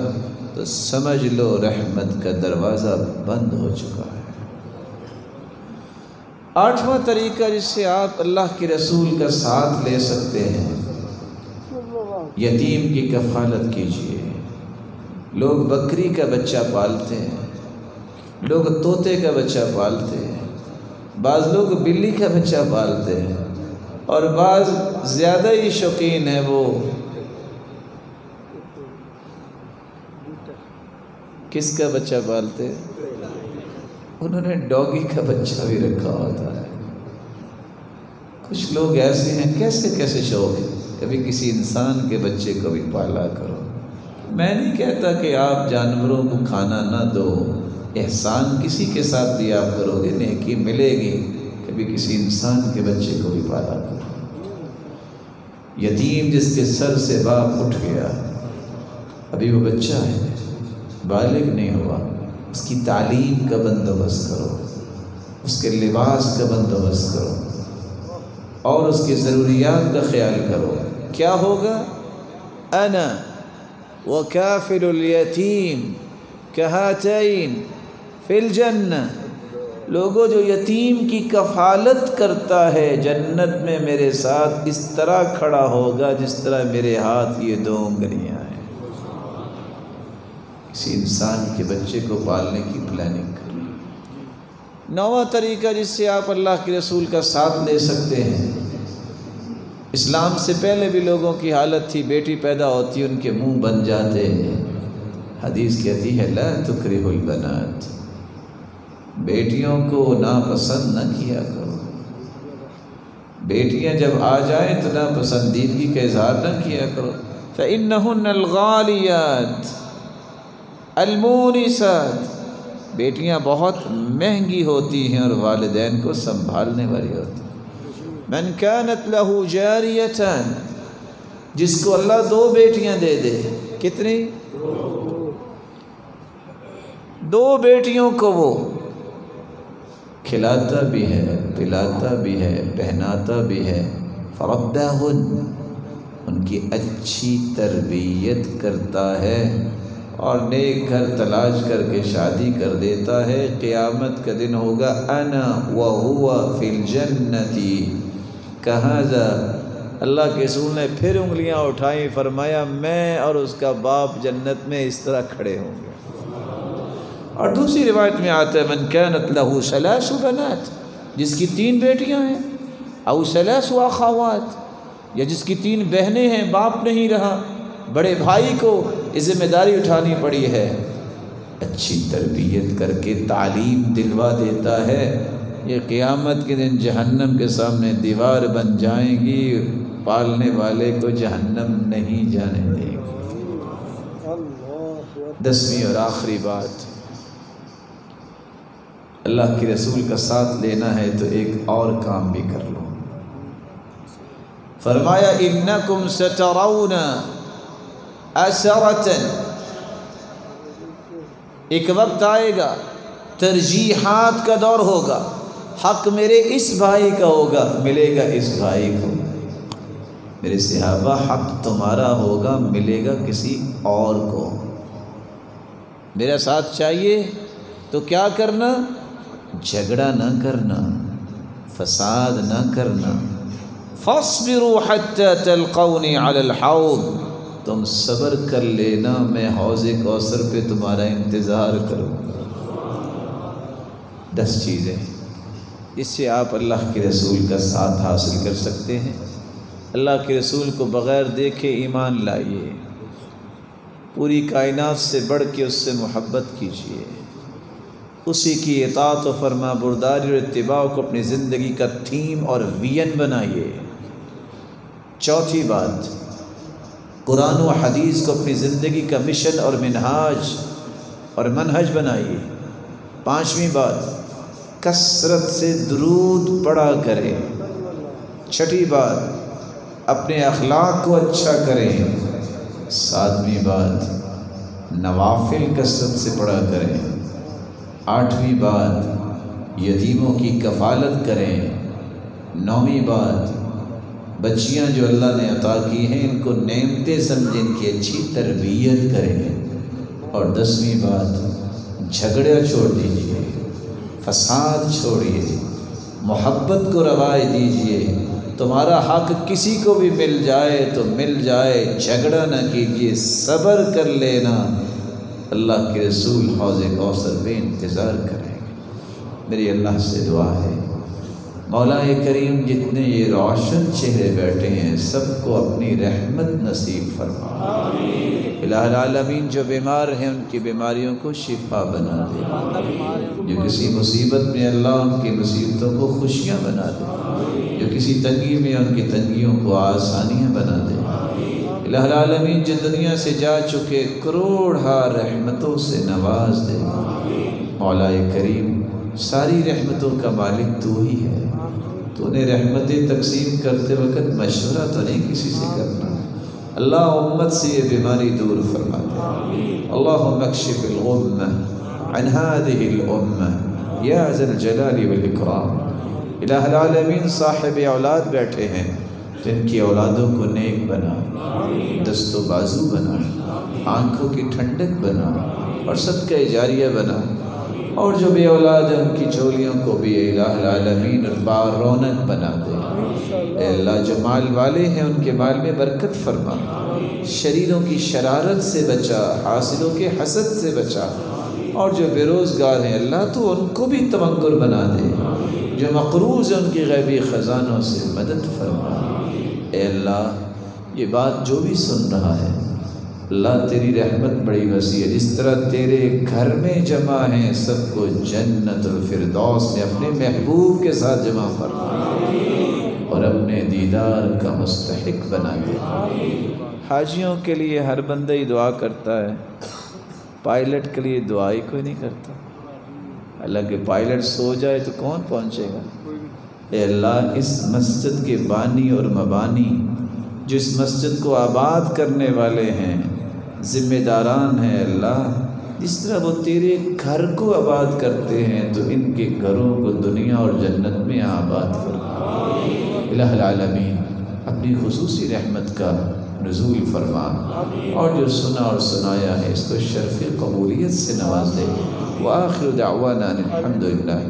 تو سمجھ لو رحمت کا دروازہ بند ہو چکا ہے۔ آٹھواں طریقہ جس سے آپ اللہ کے رسول کا ساتھ لے سکتے ہیں، یتیم کی کفالت کیجیے۔ لوگ بکری کا بچہ پالتے ہیں، لوگ طوطے کا بچہ پالتے ہیں، بعض لوگ بلی کا بچہ پالتے ہیں، اور بعض زیادہ ہی شوقین ہیں وہ کس کا بچہ پالتے ہیں؟ انہوں نے ڈاگی کا بچہ بھی رکھا ہوتا ہے۔ کچھ لوگ ایسے ہیں، کیسے کیسے شوق ہے، کبھی کسی انسان کے بچے کو بھی پالا کرو۔ میں نہیں کہتا کہ آپ جانوروں کو کھانا نہ دو، احسان کسی کے ساتھ بھی آپ کرو گے نیکی ملے گی، کبھی کسی انسان کے بچے کو بھی پالا کرو۔ یتیم جس کے سر سے باپ اٹھ گیا، ابھی وہ بچہ ہے، بالغ نہیں ہوا، اس کی تعلیم کا بندوبست کرو، اس کے لباس کا بندوبست کرو، اور اس کی ضروریات کا خیال کرو۔ کیا ہوگا؟ انا وکافل الیتیم کہاتین فی الجنہ، لوگوں جو یتیم کی کفالت کرتا ہے جنت میں میرے ساتھ اس طرح کھڑا ہوگا جس طرح میرے ہاتھ یہ دو انگلیاں ہیں۔ کسی انسان کے بچے کو پالنے کی پلاننگ کریں۔ نواں طریقہ جس سے آپ اللہ کے رسول کا ساتھ لے سکتے ہیں، اسلام سے پہلے بھی لوگوں کی حالت تھی، بیٹی پیدا ہوتی ان کے منہ بن جاتے ہیں۔ حدیث کہتی ہے لا تکرہوا البنات، بیٹیوں کو ناپسند نہ کیا کرو، بیٹیاں جب آ جائیں تو ناپسندیدگی کا اظہار نہ کیا کرو۔ فإنہن الغالیات المونسات، بیٹیاں بہت مہنگی ہوتی ہیں اور والدین کو سنبھالنے والی ہوتی ہیں۔ من كانت له جاریتان، جس کو اللہ دو بیٹیاں دے دے، کتنی؟ دو بیٹیوں کو وہ کھلاتا بھی ہے، پلاتا بھی ہے، پہناتا بھی ہے، فرباہن، ان کی اچھی تربیت کرتا ہے اور نیک گھر تلاش کر کے شادی کر دیتا ہے، قیامت کا دن ہوگا انا وہو فی الجنتی کہذا۔ اللہ کے رسول نے پھر انگلیاں اٹھائیں، فرمایا میں اور اس کا باپ جنت میں اس طرح کھڑے ہوں گے۔ اور دوسری روایت میں آتا ہے من كانت له ثلاث بنات، جس کی تین بیٹیاں ہیں، او ثلاث اخوات، یا جس کی تین بہنیں ہیں، باپ نہیں رہا، بڑے بھائی کو یہ ذمہ داری اٹھانی پڑی ہے۔ اچھی تربیت کر کے تعلیم دلوا دیتا ہے، یہ قیامت کے دن جہنم کے سامنے دیوار بن جائیں گی، پالنے والے کو جہنم نہیں جانے دے گی۔ 10ویں اور آخری بات، اللہ کے رسول کا ساتھ لینا ہے تو ایک اور کام بھی کر لو۔ فرمایا انکم سترون اثرۃ، ایک وقت آئے گا ترجیحات کا دور ہوگا، حق میرے اس بھائی کا ہوگا، ملے گا اس بھائی کو۔ میرے صحابہ حق تمہارا ہوگا، ملے گا کسی اور کو۔ میرا ساتھ چاہیے تو کیا کرنا؟ جھگڑا نہ کرنا، فساد نہ کرنا۔ فاصبروا حتى تلقوني على الحوض، تم صبر کر لینا، میں حوض کوثر پہ تمہارا انتظار کروں گا۔ 10 چیزیں اس سے آپ اللہ کے رسول کا ساتھ حاصل کر سکتے ہیں۔ اللہ کے رسول کو بغیر دیکھے ایمان لائیے، پوری کائنات سے بڑھ کے اس سے محبت کیجیے، اسی کی اطاعت و فرما برداری اور اتباع کو اپنی زندگی کا تھیم اور وین بنائیے۔ چوتھی بات، قرآن و حدیث کو اپنی زندگی کا مشن اور منہاج اور منہج بنائیے۔ 5ویں بات، کثرت سے درود پڑھا کریں۔ 6ٹھی بات، اپنے اخلاق کو اچھا کریں۔ 7ویں بات، نوافل کثرت سے پڑھا کریں۔ 8ویں بات، یتیموں کی کفالت کریں۔ 9ویں بات، بچیاں جو اللہ نے عطا کی ہیں ان کو نعمتیں سمجھیں، ان کی اچھی تربیت کریں۔ اور 10ویں بات، جھگڑا چھوڑ دیجیے، فساد چھوڑیے، محبت کو رواج دیجیے۔ تمہارا حق کسی کو بھی مل جائے تو مل جائے، جھگڑا نہ کیجیے، صبر کر لینا۔ اللہ کے رسول حوض کوثر پہ انتظار کریں گے۔ میری اللہ سے دعا ہے، مولا کریم جتنے یہ روشن چہرے بیٹھے ہیں سب کو اپنی رحمت نصیب فرما۔ الہ العالمین جو بیمار ہیں ان کی بیماریوں کو شفا بنا دے، جو کسی مصیبت میں اللہ ان کی مصیبتوں کو خوشیاں بنا دے، جو کسی تنگی میں ان کی تنگیوں کو آسانیاں بنا دے۔ الہ العالمین جو دنیا سے جا چکے کروڑہا رحمتوں سے نواز دے۔ مولا کریم ساری رحمتوں کا مالک تو ہی ہے، تو نے رحمتیں تقسیم کرتے وقت مشورہ تو نہیں کسی سے کرنا۔ اللہ امت سے یہ بیماری دور فرما دے۔ اللہم اکشف الغمہ عن هذه الامہ یا ذا الجلال والاکرام۔ الہ العالمین صاحب اولاد بیٹھے ہیں تو ان کی اولادوں کو نیک بنا، دست و بازو بنا، آنکھوں کی ٹھنڈک بنا اور صدقہ جاریہ بنا، اور جو بے اولاد ہیں ان کی جھولیوں کو بھی الہ العالمین بار رونق بنا دے۔ اے اللہ جو مال والے ہیں ان کے مال میں برکت فرما، شریروں کی شرارت سے بچا، حاصلوں کے حسد سے بچا، اور جو بے روزگار ہیں اللہ تو ان کو بھی تمنگر بنا دے، جو مقروض ہیں ان کی غیبی خزانوں سے مدد فرما۔ اے اللہ یہ بات جو بھی سن رہا ہے اللہ تیری رحمت بڑی وسیع ہے، جس طرح تیرے گھر میں جمع ہیں سب کو جنت الفردوس میں اپنے محبوب کے ساتھ جمع فرما اور اپنے دیدار کا مستحق بنا دے۔ حاجیوں کے لیے ہر بندہ ہی دعا کرتا ہے، پائلٹ کے لیے دعا ہی کوئی نہیں کرتا۔ حالانکہ پائلٹ سو جائے تو کون پہنچے گا؟ اے اللہ اس مسجد کے بانی اور مبانی جو اس مسجد کو آباد کرنے والے ہیں، ذمہ داران ہیں، اللہ جس طرح وہ تیرے گھر کو آباد کرتے ہیں تو ان کے گھروں کو دنیا اور جنت میں آباد فرما۔ الہ العالمین اپنی خصوصی رحمت کا نزول فرما، اور جو سنا اور سنایا ہے اس کو شرف قبولیت سے نواز دے۔ وآخر دعوانا الحمدللہ۔